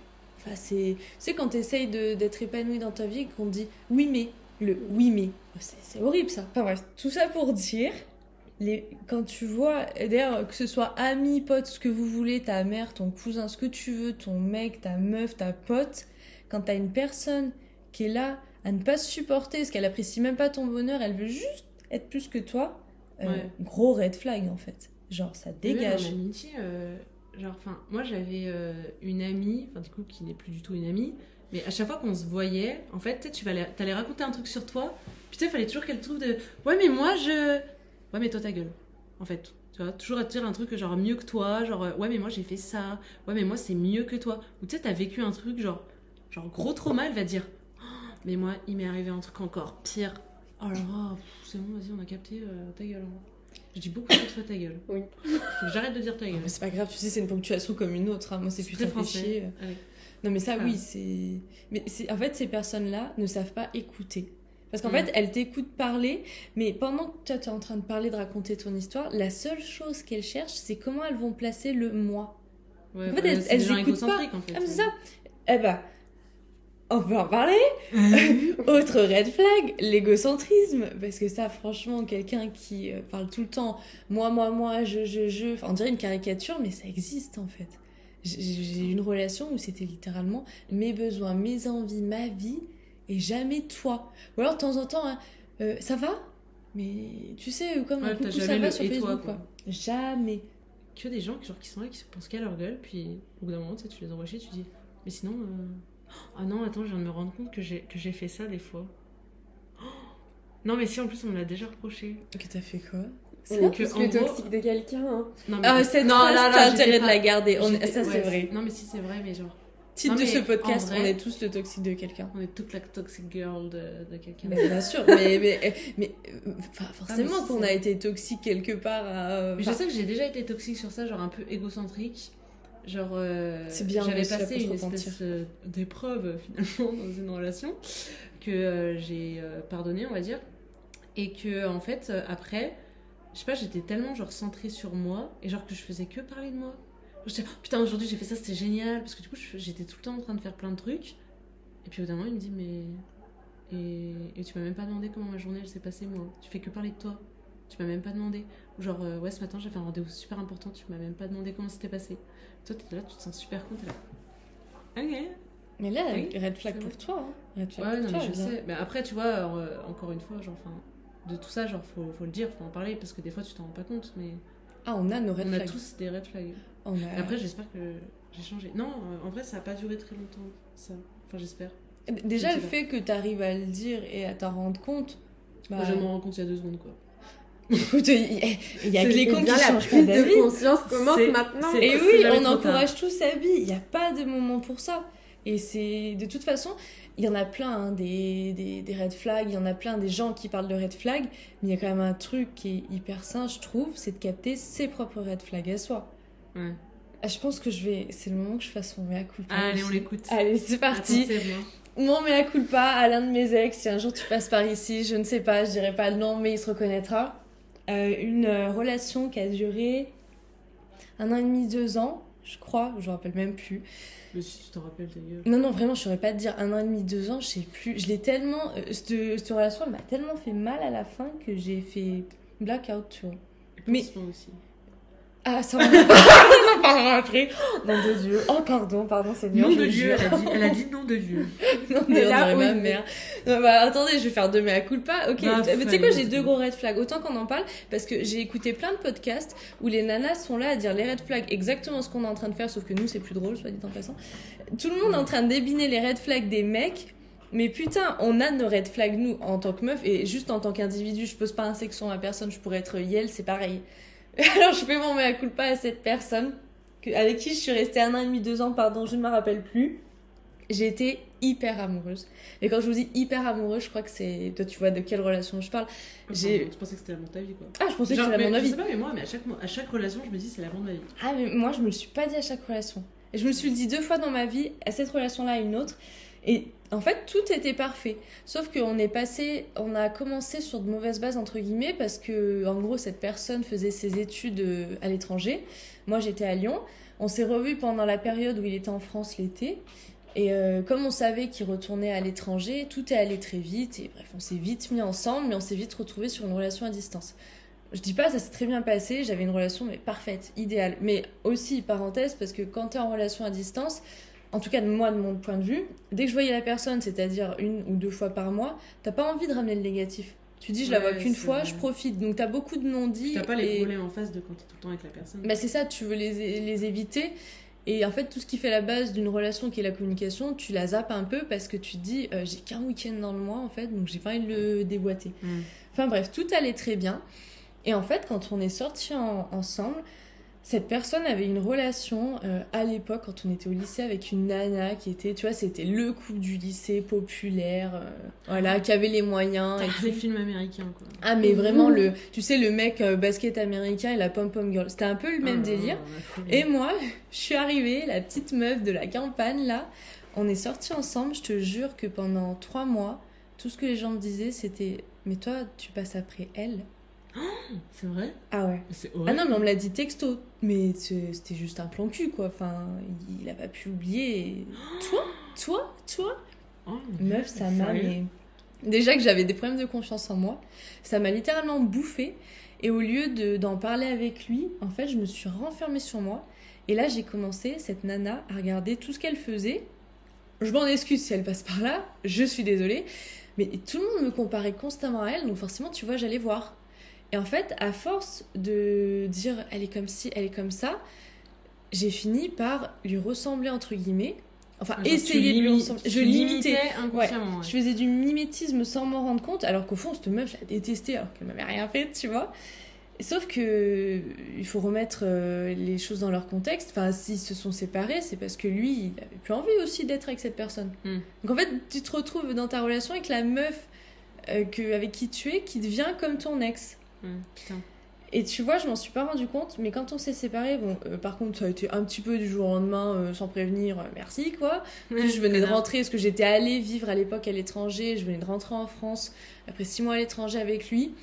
Enfin, c'est quand tu essayes d'être épanoui dans ta vie et qu'on te dit oui mais, c'est horrible ça. Enfin bref, tout ça pour dire, quand tu vois, d'ailleurs que ce soit ami, pote, ce que vous voulez, ta mère, ton cousin, ce que tu veux, ton mec, ta meuf, ta pote, quand t'as une personne qui est là à ne pas se supporter parce qu'elle apprécie même pas ton bonheur, elle veut juste être plus que toi, gros red flag en fait. Genre ça dégage.
En amitié, moi j'avais une amie, du coup qui n'est plus du tout une amie, mais à chaque fois qu'on se voyait, en fait, t'allais raconter un truc sur toi, puis il fallait toujours qu'elle trouve de ouais mais moi ouais mais toi ta gueule, en fait, tu vois, toujours à te dire un truc genre mieux que toi, genre ouais mais moi j'ai fait ça, ouais mais moi c'est mieux que toi, ou tu sais t'as vécu un truc genre gros trauma, elle va dire oh, mais moi il m'est arrivé un truc encore pire, oh là là, c'est bon, vas-y on a capté, ta gueule. Je dis beaucoup de fois ta gueule.
Oui.
J'arrête de dire ta gueule.
Mais c'est pas grave, tu sais, c'est une ponctuation comme une autre. Hein. Moi, c'est putain fait chier.
Ouais.
Non, mais ça, oui, c'est. Mais en fait, ces personnes-là ne savent pas écouter. Parce qu'en fait, elles t'écoutent parler, mais pendant que toi, tu es en train de parler, de raconter ton histoire, la seule chose qu'elles cherchent, c'est comment elles vont placer le moi.
Ouais,
en fait, elles écoutent pas.
En fait.
Ah, mais c'est ça. Eh ben. On peut en parler. Autre red flag, l'égocentrisme. Parce que ça, franchement, quelqu'un qui parle tout le temps moi, je. Enfin, on dirait une caricature, mais ça existe en fait. J'ai eu une relation où c'était littéralement mes besoins, mes envies, ma vie et jamais toi. Ou alors de temps en temps, hein, ça va? Mais tu sais, comme un coucou ça va sur Facebook, quoi. Jamais.
Que des gens qui sont là, qui pensent qu'à leur gueule, puis au bout d'un moment, tu les envoies chier, tu dis mais sinon. Ah non, attends, je viens de me rendre compte que j'ai fait ça des fois. Oh non, mais si, en plus, on me l'a déjà reproché.
Ok, t'as fait quoi?
C'est plus que toxique de quelqu'un. Hein.
Non, mais cette phrase, t'as intérêt de la garder. Ça, c'est vrai.
Non, mais si, c'est vrai, mais genre...
Titre de ce podcast, vrai, on est tous le toxique de quelqu'un.
On est toute la toxic girl de quelqu'un.
Mais bien sûr, mais forcément qu'on a été toxique quelque part.
Mais je sais que j'ai déjà été toxique sur ça, genre un peu égocentrique.
Genre,
C'est bien,
j'avais
aussi,
passé
là,
une
pour se
espèce d'épreuve finalement dans une relation que j'ai pardonnée, on va dire. Et que, en fait, après, je sais pas, j'étais tellement genre centrée sur moi et genre que je faisais que parler de moi. J'étais, oh, putain, aujourd'hui j'ai fait ça, c'était génial. Parce que du coup, j'étais tout le temps en train de faire plein de trucs. Et puis au bout d'un moment, il me dit, mais. Et tu m'as même pas demandé comment ma journée elle s'est passée, moi. Tu fais que parler de toi. Tu m'as même pas demandé. Ou genre, ouais, ce matin j'ai fait un rendez-vous super important, tu m'as même pas demandé comment c'était passé. Toi, t'es là, tu te sens super con, t'es là. Ok.
Mais là,
Oui,
red flag
c'est
pour toi. Hein. Red flag
Ouais,
pour
non,
toi,
mais je
bien.
sais. Mais après, tu vois, encore une fois, genre, enfin, de tout ça, genre, faut le dire, faut en parler, parce que des fois, tu t'en rends pas compte, mais
Ah, on a nos red
on a
flags.
tous des red flags.
On a...
Et après, j'espère que j'ai changé. Non, en vrai, ça a pas duré très longtemps, ça. Enfin, j'espère.
Déjà,
Je
le
sais
fait que t'arrives à le dire et à t'en rendre compte. Bah,
Moi, je m'en rends compte il y a 2 secondes, quoi.
écoute, il y a que les
Et
cons
bien,
qui
la
changent pas
prise
d'avis.
de conscience commence
C'est-
maintenant.
c'est-
Et
c'est
oui,
jamais
on
trop
encourage tous sa vie. Il n'y a pas de moment pour ça. Et c'est de toute façon, il y en a plein hein, des red flags, il y en a plein des gens qui parlent de red flags, mais il y a quand même un truc qui est hyper sain, je trouve, c'est de capter ses propres red flags à soi.
Ouais.
Ah, je pense que c'est le moment que je fasse mon mea culpa.
Allez, on
aussi.
l'écoute.
Allez, c'est parti.
Attends, c'est bien.
Mon mea culpa à l'un de mes ex, si un jour tu passes par ici, je ne sais pas, je dirais pas le nom, mais il se reconnaîtra. Une relation qui a duré 1 an et demi, 2 ans, je crois, je me rappelle même plus.
Mais si tu t'en rappelles, ta gueule.
Non, non, vraiment, je saurais pas te dire 1 an et demi, 2 ans, je sais plus. Je l'ai tellement. Cette relation, elle m'a tellement fait mal à la fin que j'ai fait blackout, tu vois. Mais-
Pansement aussi.
Ah, ça, on en parlera après. Oh, nom de Dieu. Oh, pardon, Seigneur.
Nom
je
de
le
Dieu,
jure.
elle a dit nom de Dieu.
Non,
Elle
d'ailleurs,
a
on aurait ma
osé.
mère. Non, bah, attendez, je vais faire 2 mea culpa. Ok,
Bah,
mais tu sais quoi,
allez,
j'ai
vas-y.
2 gros red flags. Autant qu'on en parle, parce que j'ai écouté plein de podcasts où les nanas sont là à dire les red flags, exactement ce qu'on est en train de faire, sauf que nous, c'est plus drôle, soit dit en passant. Tout le monde est en train de débiner les red flags des mecs. Mais putain, on a nos red flags, nous, en tant que meuf, et juste en tant qu'individu, je pose pas un sexe sur ma personne, je pourrais être Yel, c'est pareil. Alors je fais mon mea culpa à cette personne, avec qui je suis restée 1 an et demi, 2 ans, pardon, je ne me rappelle plus. J'ai été hyper amoureuse. Et quand je vous dis hyper amoureuse, je crois que c'est... Toi, tu vois de quelle relation je parle.
Je pensais que c'était l'amour de ta vie, quoi.
Ah, je pensais que
Genre,
c'était
mais
l'amour de
je
ma
sais
vie.
pas, mais moi, à chaque relation, je me dis c'est l'amour de ma vie.
Ah, mais moi, je me le suis pas dit à chaque relation. Et je me suis dit 2 fois dans ma vie, à cette relation-là, à une autre. Et en fait, tout était parfait. Sauf qu'on on a commencé sur de mauvaises bases, entre guillemets, parce que, en gros, cette personne faisait ses études à l'étranger. Moi, j'étais à Lyon. On s'est revus pendant la période où il était en France l'été. Et comme on savait qu'il retournait à l'étranger, tout est allé très vite. Et bref, on s'est vite mis ensemble, mais on s'est vite retrouvés sur une relation à distance. Je dis pas, ça s'est très bien passé, j'avais une relation mais parfaite, idéale. Mais aussi, parenthèse, parce que quand t'es en relation à distance, en tout cas, moi, de mon point de vue, dès que je voyais la personne, c'est-à-dire 1 ou 2 fois par mois, t'as pas envie de ramener le négatif. Tu dis, je la vois
Ouais,
qu'une
c'est
fois,
vrai.
je profite. Donc t'as beaucoup de non-dits.
T'as pas les
et-
problèmes en face de quand t'es tout le temps avec la personne.
Bah, c'est ça, tu veux les éviter. Et en fait, tout ce qui fait la base d'une relation qui est la communication, tu la zappes un peu parce que tu te dis, j'ai qu'un week-end dans le mois, en fait, donc j'ai pas envie de le déboîter. Enfin bref, tout allait très bien. Et en fait, quand on est sortis ensemble, cette personne avait une relation à l'époque, quand on était au lycée, avec une nana qui était, tu vois, c'était le couple du lycée populaire, voilà, qui avait les moyens. Et
T'as des
tout.
films américains, quoi.
Ah, mais vraiment, tu sais, le mec basket américain et la pom-pom girl. C'était un peu le même délire. Et moi, je suis arrivée, la petite meuf de la campagne, là. On est sortis ensemble. Je te jure que pendant 3 mois, tout ce que les gens me disaient, c'était « Mais toi, tu passes après elle ?»
C'est vrai?
Ah ouais.
C'est
Ah
horrible.
non, mais on me l'a dit texto. Mais c'était juste un plan cul, quoi. Enfin, il a pas pu oublier. Et... Toi
Oh,
Meuf, ça m'a...
sérieux
Mais... Déjà que j'avais des problèmes de confiance en moi, ça m'a littéralement bouffée. Et au lieu d'en parler avec lui, en fait, je me suis renfermée sur moi. Et là, j'ai commencé, cette nana, à regarder tout ce qu'elle faisait. Je m'en excuse si elle passe par là, je suis désolée. Mais tout le monde me comparait constamment à elle, donc forcément, tu vois, j'allais voir. Et en fait, à force de dire « elle est comme ci, elle est comme ça », j'ai fini par lui ressembler, entre guillemets. Enfin,
Genre,
essayer de lui ressembler. Je limitais.
inconsciemment. Ouais.
Je faisais du mimétisme sans m'en rendre compte, alors qu'au fond, cette meuf, je la détestais alors qu'elle m'avait rien fait, tu vois. Sauf que il faut remettre les choses dans leur contexte. Enfin, s'ils se sont séparés, c'est parce que lui, il avait plus envie aussi d'être avec cette personne. Donc en fait, tu te retrouves dans ta relation avec la meuf avec qui tu es, qui devient comme ton ex.
Putain.
Et tu vois, je m'en suis pas rendu compte, mais quand on s'est séparés, bon, par contre, ça a été un petit peu du jour au lendemain, sans prévenir, merci quoi. Puis je venais de rentrer, parce que j'étais allée vivre à l'époque à l'étranger, je venais de rentrer en France, après 6 mois à l'étranger avec lui.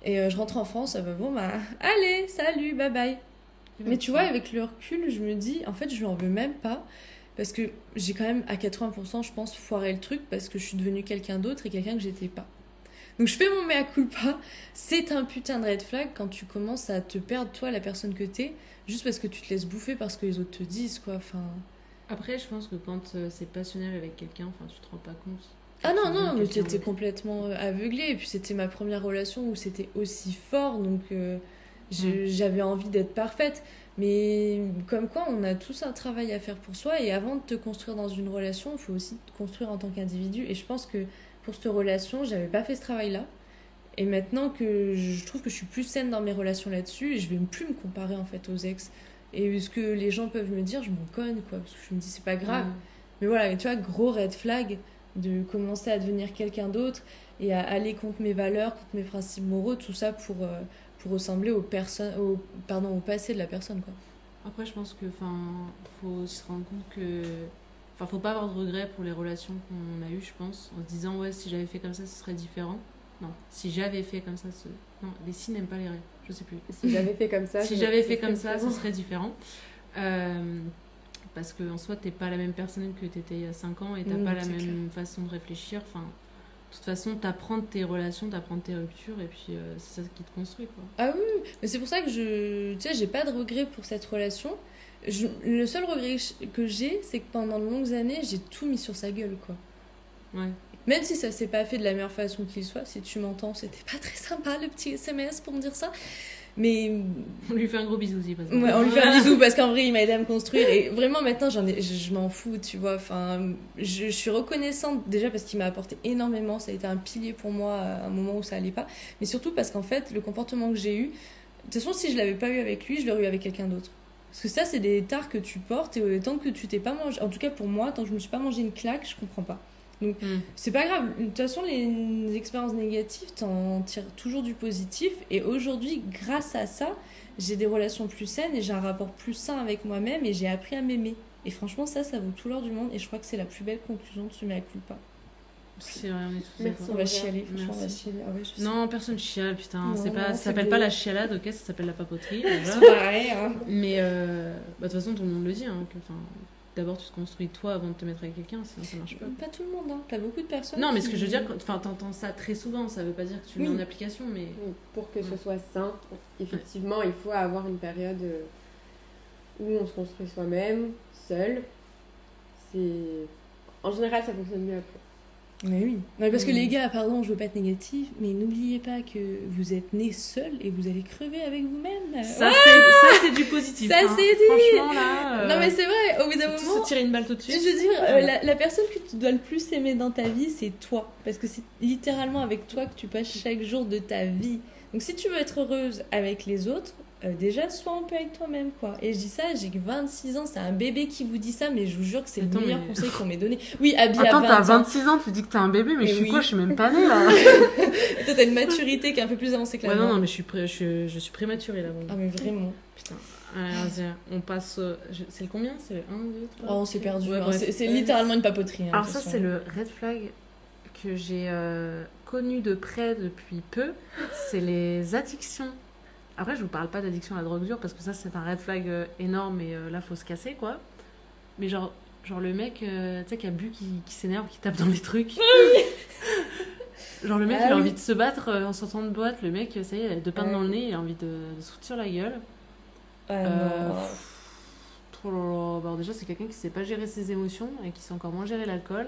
Et je rentre en France, allez, salut, bye bye. Mais tu vois, avec le recul, je me dis, en fait, je lui en veux même pas, parce que j'ai quand même, à 80%, je pense, foiré le truc, parce que je suis devenue quelqu'un d'autre et quelqu'un que j'étais pas. Donc je fais mon mea culpa, c'est un putain de red flag quand tu commences à te perdre toi, la personne que t'es, juste parce que tu te laisses bouffer parce que les autres te disent quoi, enfin...
Après, je pense que quand c'est passionnel avec quelqu'un, tu te rends pas compte.
Ah non, mais t'étais complètement aveuglée, et puis c'était ma première relation où c'était aussi fort, donc j'avais envie d'être parfaite. Mais comme quoi, on a tous un travail à faire pour soi, et avant de te construire dans une relation, il faut aussi te construire en tant qu'individu, et je pense que pour cette relation, j'avais pas fait ce travail-là. Et maintenant que je trouve que je suis plus saine dans mes relations là-dessus, et je vais plus me comparer en fait aux ex. Et ce que les gens peuvent me dire, je m'en conne quoi, parce que je me dis c'est pas grave. Mais voilà, tu vois, gros red flag de commencer à devenir quelqu'un d'autre et à aller contre mes valeurs, contre mes principes moraux, tout ça pour ressembler au passé de la personne quoi.
Après, je pense que faut se rendre compte que faut pas avoir de regrets pour les relations qu'on a eues, je pense, en se disant ouais, si j'avais fait comme ça, ce serait différent. Non, si j'avais fait comme ça, non, les si n'aiment pas les rêves, je sais plus.
Si j'avais fait comme ça,
si j'avais fait comme ça, ce serait différent. Parce qu'en soi, t'es pas la même personne que t'étais il y a 5 ans et t'as pas la même façon de réfléchir. De toute façon, t'apprends de tes relations, t'apprends de tes ruptures, et puis c'est ça qui te construit, quoi.
Ah oui, mais c'est pour ça que j'ai pas de regrets pour cette relation. Le seul regret que j'ai, c'est que pendant de longues années, j'ai tout mis sur sa gueule, quoi.
Ouais.
Même si ça s'est pas fait de la meilleure façon qu'il soit, si tu m'entends, c'était pas très sympa le petit SMS pour me dire ça. Mais
on lui fait un gros bisou aussi.
Ouais, on lui fait un bisou parce qu'en vrai, il m'a aidé à me construire. Et vraiment, maintenant, je m'en fous, tu vois. Enfin, je suis reconnaissante déjà parce qu'il m'a apporté énormément. Ça a été un pilier pour moi à un moment où ça allait pas. Mais surtout parce qu'en fait, le comportement que j'ai eu, de toute façon, si je l'avais pas eu avec lui, je l'aurais eu avec quelqu'un d'autre. Parce que ça, c'est des tares que tu portes et tant que tu t'es pas mangé, en tout cas pour moi, tant que je me suis pas mangé une claque, je comprends pas. Donc, c'est pas grave. De toute façon, les expériences négatives, t'en tires toujours du positif. Et aujourd'hui, grâce à ça, j'ai des relations plus saines et j'ai un rapport plus sain avec moi-même et j'ai appris à m'aimer. Et franchement, ça vaut tout l'or du monde. Et je crois que c'est la plus belle conclusion de ce mea culpa.
C'est vrai, on est tous
d'accord.
On va chialer, franchement, on va chialer. Ah ouais,
non, personne chiale, putain. Ça s'appelle pas la chialade, ok, ça s'appelle la papoterie.
C'est pareil, hein.
Mais de toute façon, tout le monde le dit, hein, que d'abord tu te construis toi avant de te mettre avec quelqu'un, sinon ça marche pas.
Pas tout le monde, hein. T'as beaucoup de personnes.
Non, mais ce que je veux dire, t'entends ça très souvent, ça veut pas dire que tu le mets en application, mais.
Oui, pour que ce soit sain, effectivement, il faut avoir une période où on se construit soi-même, seul. En général, ça fonctionne mieux après.
Mais oui. Non, parce que les gars, pardon, je veux pas être négatif, mais n'oubliez pas que vous êtes nés seuls et vous allez crever avec vous-même.
Ça, c'est du positif.
Ça, c'est dit.
Franchement, là.
Non, mais c'est vrai, au bout d'un moment.
Se tirer une balle tout de suite.
Je veux dire, la personne que tu dois le plus aimer dans ta vie, c'est toi. Parce que c'est littéralement avec toi que tu passes chaque jour de ta vie. Donc, si tu veux être heureuse avec les autres, déjà, sois en paix avec toi-même, quoi. Et je dis ça, j'ai que 26 ans, c'est un bébé qui vous dit ça, mais je vous jure que c'est le meilleur conseil qu'on m'ait donné. Oui, Abby a 20 ans.
Attends, t'as 26 ans, tu dis que t'es un bébé, mais je suis quoi? Je suis même pas née, là.
Toi, t'as une maturité qui est un peu plus avancée que la mienne.
Non, mais je suis prématurée, là. Bon.
Ah, mais vraiment.
Putain. Allez, vas-y, on passe... C'est le combien? C'est le 1, 2, 3?
Oh, on s'est perdu.
Ouais,
c'est littéralement une papoterie. Hein,
alors ça, c'est le red flag que j'ai connu de près depuis peu. C'est les addictions. Après, je vous parle pas d'addiction à la drogue dure parce que ça, c'est un red flag énorme et là, faut se casser, quoi. Mais genre le mec, tu sais, qui a bu, qui s'énerve, qui tape dans les trucs. Genre le mec, il a envie de se battre en sortant de boîte. Le mec, ça y est, il a 2 pintes dans le nez, il a envie de se foutre sur la gueule. Bon, déjà, c'est quelqu'un qui sait pas gérer ses émotions et qui sait encore moins gérer l'alcool.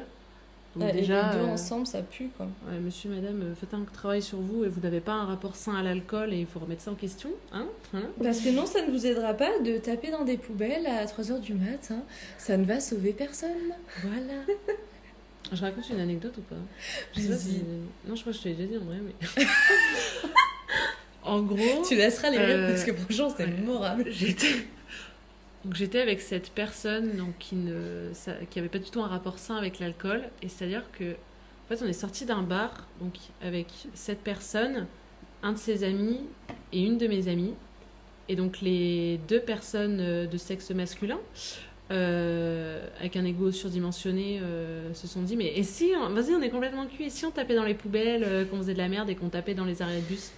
Donc déjà,
les deux ensemble, ça pue, quoi.
Ouais, monsieur, madame, faites un travail sur vous et vous n'avez pas un rapport sain à l'alcool et il faut remettre ça en question, hein, voilà.
Parce que non, ça ne vous aidera pas de taper dans des poubelles à 3h du mat, hein. Ça ne va sauver personne, voilà.
Je raconte une anecdote ou pas? Je sais pas si... Non, je crois que je te l'ai déjà dit en vrai, mais... En gros...
Tu laisseras les rires parce que franchement, c'était mémorable.
J'étais avec cette personne donc, qui avait pas du tout un rapport sain avec l'alcool. Et c'est-à-dire que, en fait, on est sorti d'un bar donc, avec cette personne
un de ses amis et une de mes amies. Et donc les 2 personnes de sexe masculin, avec un ego surdimensionné, se sont dit mais et si, vas-y on est complètement cul, et si on tapait dans les poubelles, qu'on faisait de la merde et qu'on tapait dans les arrêts de bus.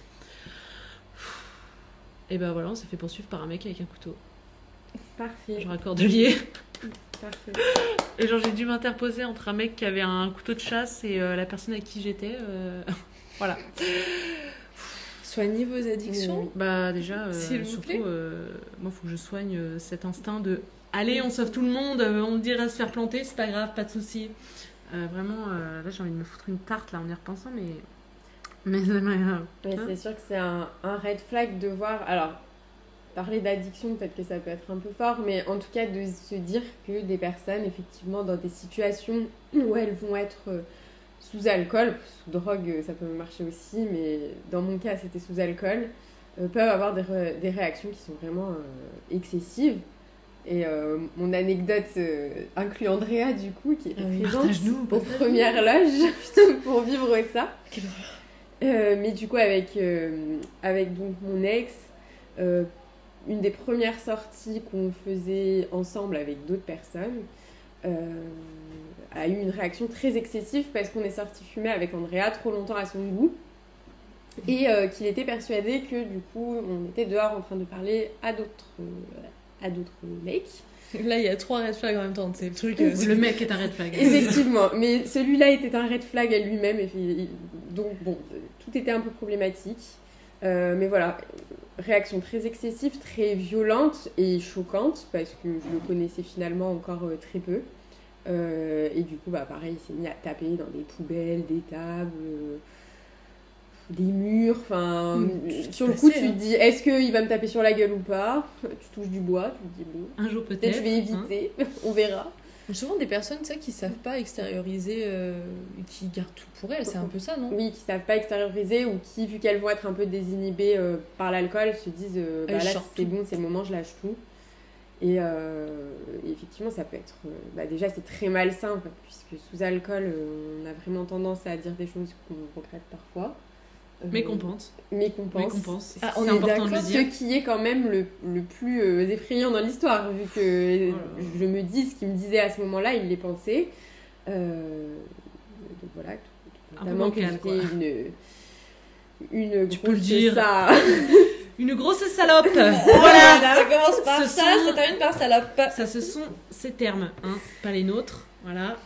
Et ben voilà, on s'est fait poursuivre par un mec avec un couteau.
Parfait.
Genre à cordelier.
Parfait.
Et genre j'ai dû m'interposer entre un mec qui avait un couteau de chasse et la personne avec qui j'étais. Voilà.
Soignez vos addictions.
Bah déjà,
S'il vous
surtout,
plaît.
moi faut que je soigne cet instinct de allez on sauve tout le monde, on me dirait se faire planter, c'est pas grave, pas de soucis. Vraiment, là j'ai envie de me foutre une tarte là en y repensant, mais c'est pas grave.
Mais c'est sûr que c'est un red flag de voir. Alors, parler d'addiction, peut-être que ça peut être un peu fort, mais en tout cas de se dire que des personnes, effectivement, dans des situations où elles vont être sous alcool, sous drogue, ça peut marcher aussi, mais dans mon cas, c'était sous alcool, peuvent avoir des réactions qui sont vraiment excessives. Et mon anecdote inclut Andrea, du coup, qui était présente aux premières loges pour vivre ça.
Quelle horreur.
Mais du coup, avec donc mon ex, une des premières sorties qu'on faisait ensemble avec d'autres personnes a eu une réaction très excessive parce qu'on est sorti fumer avec Andrea trop longtemps à son goût et qu'il était persuadé que du coup on était dehors en train de parler à d'autres mecs.
Là, il y a 3 red flags en même temps, c'est le truc.
Le mec est un red flag.
Effectivement, mais celui-là était un red flag à lui-même, donc bon, tout était un peu problématique. Mais voilà, réaction très excessive, très violente et choquante, parce que je le connaissais finalement encore très peu. Et du coup, bah, pareil, il s'est mis à taper dans des poubelles, des tables, des murs. Enfin, sur le coup, tu te dis, est-ce qu'il va me taper sur la gueule ou pas? Tu touches du bois, tu te dis, bon,
Un jour peut-être.
peut-être je vais éviter, on verra.
Souvent des personnes qui savent pas extérioriser, qui gardent tout pour elles, c'est un peu ça, non?
Oui, qui savent pas extérioriser ou qui, vu qu'elles vont être un peu désinhibées par l'alcool, se disent bah, là c'est bon, c'est le moment, je lâche tout. Et effectivement, ça peut être. Bah, déjà, c'est très malsain, puisque sous alcool, on a vraiment tendance à dire des choses qu'on regrette parfois.
Mais qu'on pense.
Mais qu'on pense.
C'est
on est
important de le
d'accord.
dire.
Ce qui est quand même le plus effrayant dans l'histoire, vu que je me dis ce qu'il me disait à ce moment-là, il les pensait. Donc voilà. Notamment que j'étais une
tu peux le dire.
Ça.
Une grosse salope.
Voilà, ça commence par ça termine par salope.
Ça, ce sont ces termes, hein, pas les nôtres. Voilà.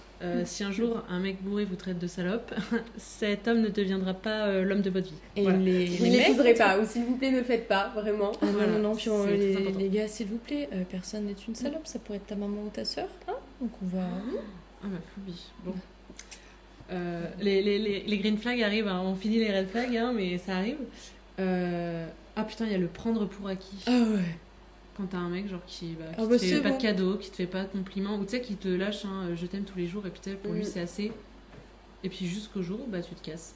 Si un jour un mec bourré vous traite de salope, cet homme ne deviendra pas l'homme de votre vie.
Et
voilà.
Vous ne l'écouterez pas, ou s'il vous plaît, ne le faites pas, vraiment.
Ah non,
Voilà,
non, non, puis
c'est
les gars, s'il vous plaît, personne n'est une salope, ça pourrait être ta maman ou ta sœur, hein? Donc on va...
Ah bah phobie. Bon. Les green flags arrivent, hein. On finit les red flags, hein, mais ça arrive. Ah putain, il y a le prendre pour acquis.
Ah ouais.
Quand t'as un mec genre qui te
bah,
fait pas
bon.
de cadeaux, qui te fait pas de compliments, ou tu sais qui te lâche je t'aime tous les jours et puis pour lui c'est assez. Et puis jusqu'au jour où bah tu te casses.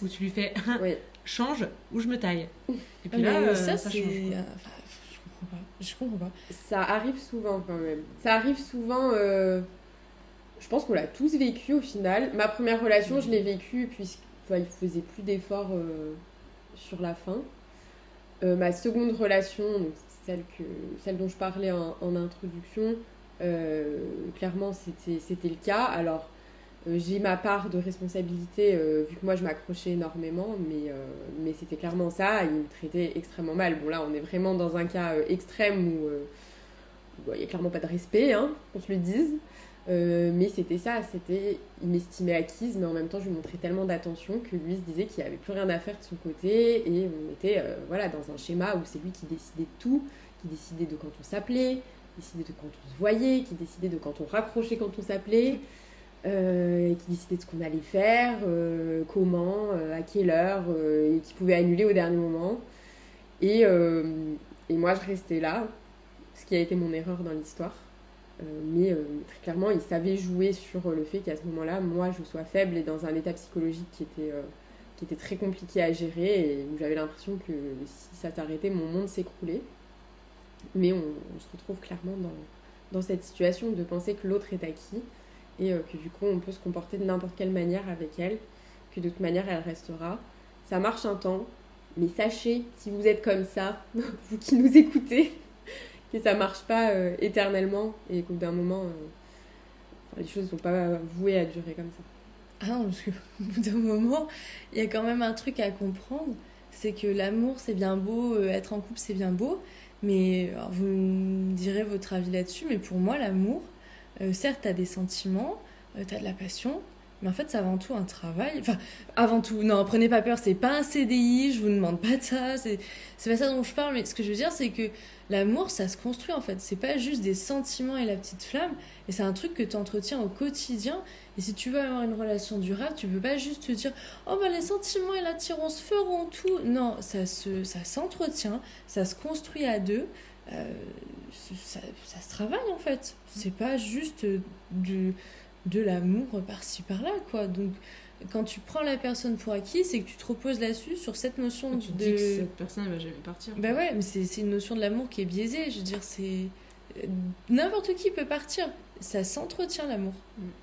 Ou tu lui fais
Oui.
change ou je me taille. Et puis
Ah,
là
mais
ça
c'est...
change.
Enfin, je comprends pas.
Ça arrive souvent quand même. Ça arrive souvent. Je pense qu'on l'a tous vécu au final. Ma première relation, je l'ai vécue puisqu'il faisait plus d'efforts sur la fin. Ma seconde relation, donc celle dont je parlais en introduction, clairement c'était le cas. Alors j'ai ma part de responsabilité vu que moi je m'accrochais énormément, mais c'était clairement ça. Il me traitait extrêmement mal. Bon là on est vraiment dans un cas extrême où il n'y a clairement pas de respect, hein, qu'on se le dise. Mais c'était ça, il m'estimait acquise, mais en même temps je lui montrais tellement d'attention que lui se disait qu'il n'y avait plus rien à faire de son côté, et on était dans un schéma où c'est lui qui décidait de tout, qui décidait de quand on s'appelait, qui décidait de quand on se voyait, qui décidait de quand on raccrochait quand on s'appelait, qui décidait de ce qu'on allait faire, comment, à quelle heure, et qui pouvait annuler au dernier moment. Et moi je restais là, ce qui a été mon erreur dans l'histoire. Mais très clairement, il savait jouer sur le fait qu'à ce moment-là, moi, je sois faible et dans un état psychologique qui était très compliqué à gérer et où j'avais l'impression que si ça s'arrêtait, mon monde s'écroulait. Mais on se retrouve clairement dans cette situation de penser que l'autre est acquis et que du coup, on peut se comporter de n'importe quelle manière avec elle, que de toute manière, elle restera. Ça marche un temps, Mais sachez, si vous êtes comme ça, vous qui nous écoutez, que ça marche pas éternellement et qu'au bout d'un moment, les choses ne sont pas vouées à durer comme ça.
Ah non, parce qu'au bout d'un moment, il y a quand même un truc à comprendre, c'est que l'amour, c'est bien beau, être en couple, c'est bien beau, mais alors, vous me direz votre avis là-dessus, mais pour moi, l'amour, certes, t'as des sentiments, t'as de la passion, mais en fait, c'est avant tout un travail. Enfin, avant tout, non, prenez pas peur, c'est pas un CDI, je vous demande pas de ça, c'est pas ça dont je parle, mais ce que je veux dire, c'est que l'amour, ça se construit en fait. C'est pas juste des sentiments et la petite flamme, et c'est un truc que tu entretiens au quotidien. Et si tu veux avoir une relation durable, tu peux pas juste te dire oh bah les sentiments et l'attirance feront tout. Non, ça s'entretient, ça se construit à deux, ça se travaille en fait. C'est pas juste de l'amour par-ci par-là quoi. Donc quand tu prends la personne pour acquis, c'est que tu te reposes là-dessus sur cette notion
tu dis que cette personne elle va jamais partir.
Bah ouais, mais c'est une notion de l'amour qui est biaisée. Je veux dire, c'est n'importe qui peut partir. Ça s'entretient l'amour.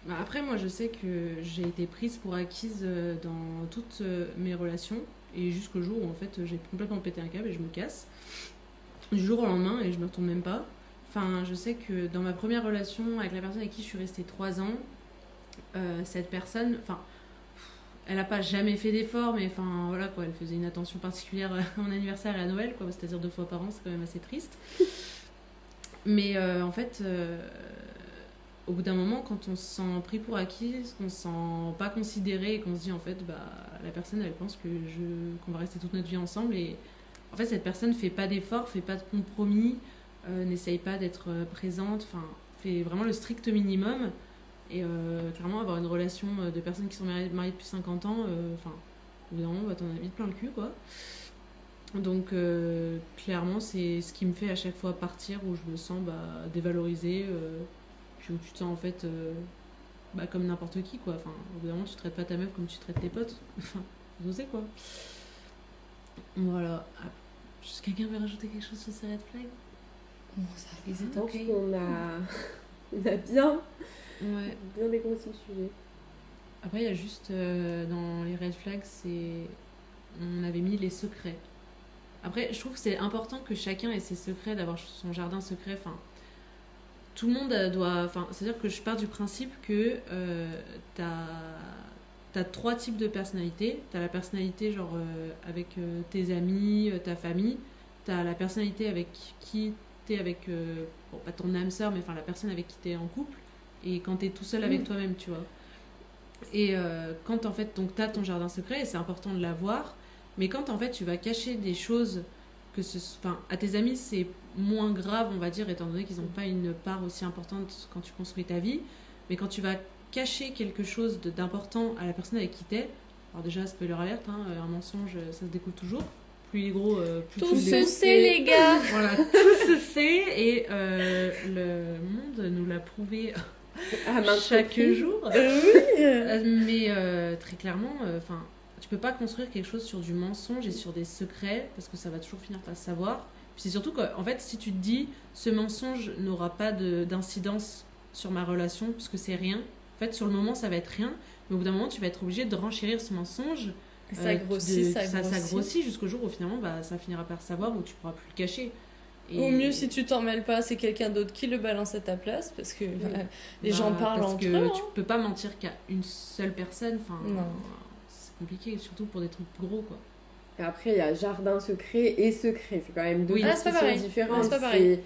Bah après, moi, je sais que j'ai été prise pour acquise dans toutes mes relations et jusqu'au jour où en fait j'ai complètement pété un câble et je me casse du jour au lendemain et je me retourne même pas. Enfin, je sais que dans ma première relation avec la personne avec qui je suis restée 3 ans, cette personne, enfin, elle a pas jamais fait d'efforts, mais enfin voilà quoi, elle faisait une attention particulière à mon anniversaire et à Noël, quoi, c'est-à-dire 2 fois par an, c'est quand même assez triste. Mais en fait, au bout d'un moment, quand on se sent pris pour acquis, qu'on se sent pas considéré et qu'on se dit en fait, bah la personne elle pense qu'on va rester toute notre vie ensemble et en fait cette personne fait pas d'efforts, fait pas de compromis, n'essaye pas d'être présente, enfin fait vraiment le strict minimum. Et clairement, avoir une relation de personnes qui sont mariées depuis 50 ans, enfin, au bout d'un moment, t'en as vite plein le cul, quoi. Donc, clairement, c'est ce qui me fait à chaque fois partir, où je me sens dévalorisée, puis où tu te sens en fait comme n'importe qui, quoi. Enfin, au bout d'un moment, tu traites pas ta meuf comme tu traites tes potes. Enfin, faut oser, quoi. Voilà. Juste quelqu'un veut rajouter quelque chose sur ces red flags?
Bon, ça
Je pense qu'on a bien...
Ouais.
Bien dégrossi le sujet.
Après, il y a juste dans les red flags, on avait mis les secrets. Après, je trouve que c'est important que chacun ait ses secrets, d'avoir son jardin secret. Enfin, tout le monde doit. Enfin, c'est-à-dire que je pars du principe que t'as 3 types de personnalités. T'as la personnalité genre avec tes amis, ta famille. T'as la personnalité avec qui t'es avec bon, pas ton âme sœur, mais enfin la personne avec qui t'es en couple. Et quand t'es tout seul avec toi-même, tu vois. Et quand en fait, donc t'as ton jardin secret, et c'est important de l'avoir, mais quand en fait tu vas cacher des choses, à tes amis c'est moins grave, on va dire, étant donné qu'ils n'ont pas une part aussi importante quand tu construis ta vie, mais quand tu vas cacher quelque chose d'important à la personne avec qui t'es, alors déjà, spoiler alert, un mensonge, ça se découle toujours. Plus il est gros, plus
tout se sait, les gars.
Voilà, tout se sait, et le monde nous l'a prouvé chaque jour. Mais très clairement, tu peux pas construire quelque chose sur du mensonge et sur des secrets parce que ça va toujours finir par se savoir. Puis c'est surtout qu'en fait, si tu te dis ce mensonge n'aura pas d'incidence sur ma relation parce que c'est rien, en fait, sur le moment, ça va être rien, mais au bout d'un moment, tu vas être obligé de renchérir ce mensonge.
Ça grossit,
ça grossit jusqu'au jour où finalement, ça finira par se savoir ou tu pourras plus le cacher.
Au mieux, si tu t'en mêles pas, c'est quelqu'un d'autre qui le balance à ta place parce que les gens parlent entre eux.
Parce que tu peux pas mentir qu'à une seule personne.
Non.
C'est compliqué, surtout pour des trucs gros, quoi.
Et après, il y a jardin secret et secret. C'est quand même deux
choses
différentes.
C'est pas pareil.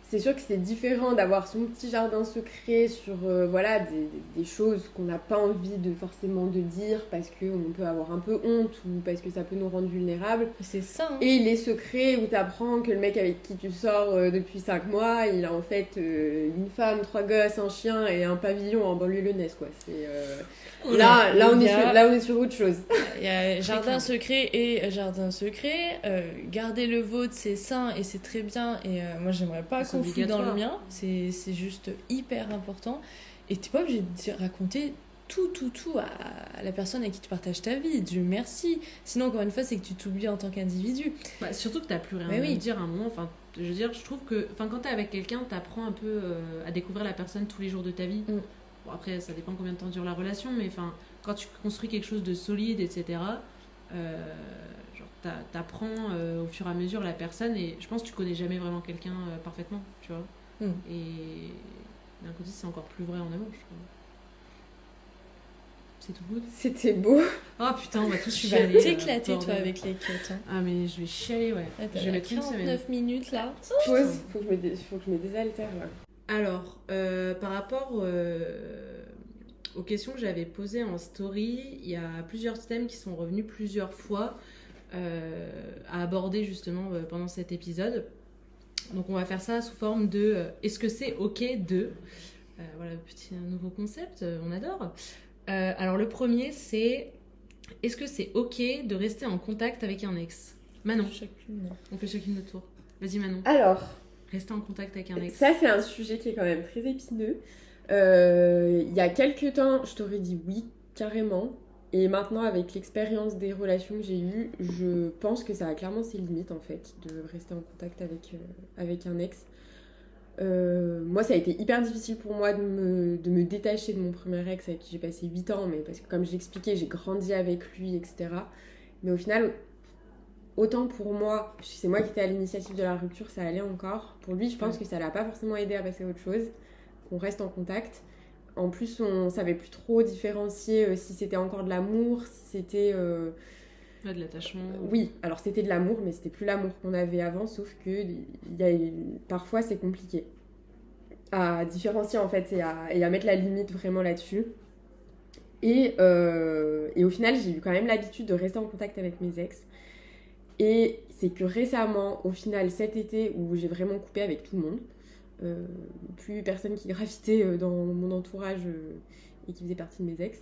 C'est sûr que c'est différent d'avoir son petit jardin secret sur des choses qu'on n'a pas envie forcément de dire parce qu'on peut avoir un peu honte ou parce que ça peut nous rendre vulnérables.
C'est ça.
Et les secrets où tu apprends que le mec avec qui tu sors depuis 5 mois, il a en fait une femme, 3 gosses, un chien et un pavillon en banlieue lyonnaise, quoi. Là, on est sur autre chose.
Il y a jardin secret et jardin secret. Garder le vôtre, c'est sain et c'est très bien. Et moi, j'aimerais pas qu'on fout dans le mien. C'est juste hyper important. Et t'es pas obligé de raconter tout à la personne avec qui tu partages ta vie. Dieu merci. Sinon, encore une fois, c'est que tu t'oublies en tant qu'individu.
Surtout que t'as plus rien à dire à un moment. Enfin, je veux dire, je trouve que quand t'es avec quelqu'un, t'apprends un peu à découvrir la personne tous les jours de ta vie. Bon, après, ça dépend combien de temps dure la relation, mais quand tu construis quelque chose de solide, etc., genre t'apprends au fur et à mesure la personne, et je pense que tu connais jamais vraiment quelqu'un parfaitement, tu vois. Et d'un côté, c'est encore plus vrai en amour, je trouve. C'est tout good.
C'était beau.
Oh putain, on va tous
Tu vas
chialer.
t'éclater, toi, avec les quêtes. Hein.
Ah, mais je vais chialer, ouais.
Ah,
Je vais mettre une semaine.
49 minutes, là.
Pause. Faut que je me désaltère, là.
Alors, par rapport aux questions que j'avais posées en story, il y a plusieurs thèmes qui sont revenus plusieurs fois à aborder justement pendant cet épisode. Donc on va faire ça sous forme de est-ce que c'est ok de voilà, petit nouveau concept, on adore. Alors le premier, c'est est-ce que c'est ok de rester en contact avec un ex? Manon.
Chacune.
On fait chacune notre tour. Vas-y Manon.
Alors,
Rester en contact avec un ex.
ça c'est un sujet qui est quand même très épineux. Il y a quelques temps, je t'aurais dit oui, carrément. Et maintenant, avec l'expérience des relations que j'ai eues, je pense que ça a clairement ses limites, en fait, de rester en contact avec un ex. Moi, ça a été hyper difficile pour moi de me détacher de mon premier ex avec qui j'ai passé 8 ans, mais parce que, comme je l'expliquais, j'ai grandi avec lui, etc. Mais au final, autant pour moi, c'est moi qui étais à l'initiative de la rupture, ça allait encore. Pour lui, je pense que ça l'a pas forcément aidé à passer à autre chose, qu'on reste en contact. En plus, on savait plus trop différencier si c'était encore de l'amour, si c'était...
de l'attachement.
Oui, alors c'était de l'amour, mais c'était plus l'amour qu'on avait avant, sauf que parfois c'est compliqué à différencier en fait et à mettre la limite vraiment là-dessus. Et au final, j'ai eu quand même l'habitude de rester en contact avec mes ex. Et c'est que récemment, au final, cet été, où j'ai vraiment coupé avec tout le monde, plus personne qui gravitait dans mon entourage et qui faisait partie de mes ex.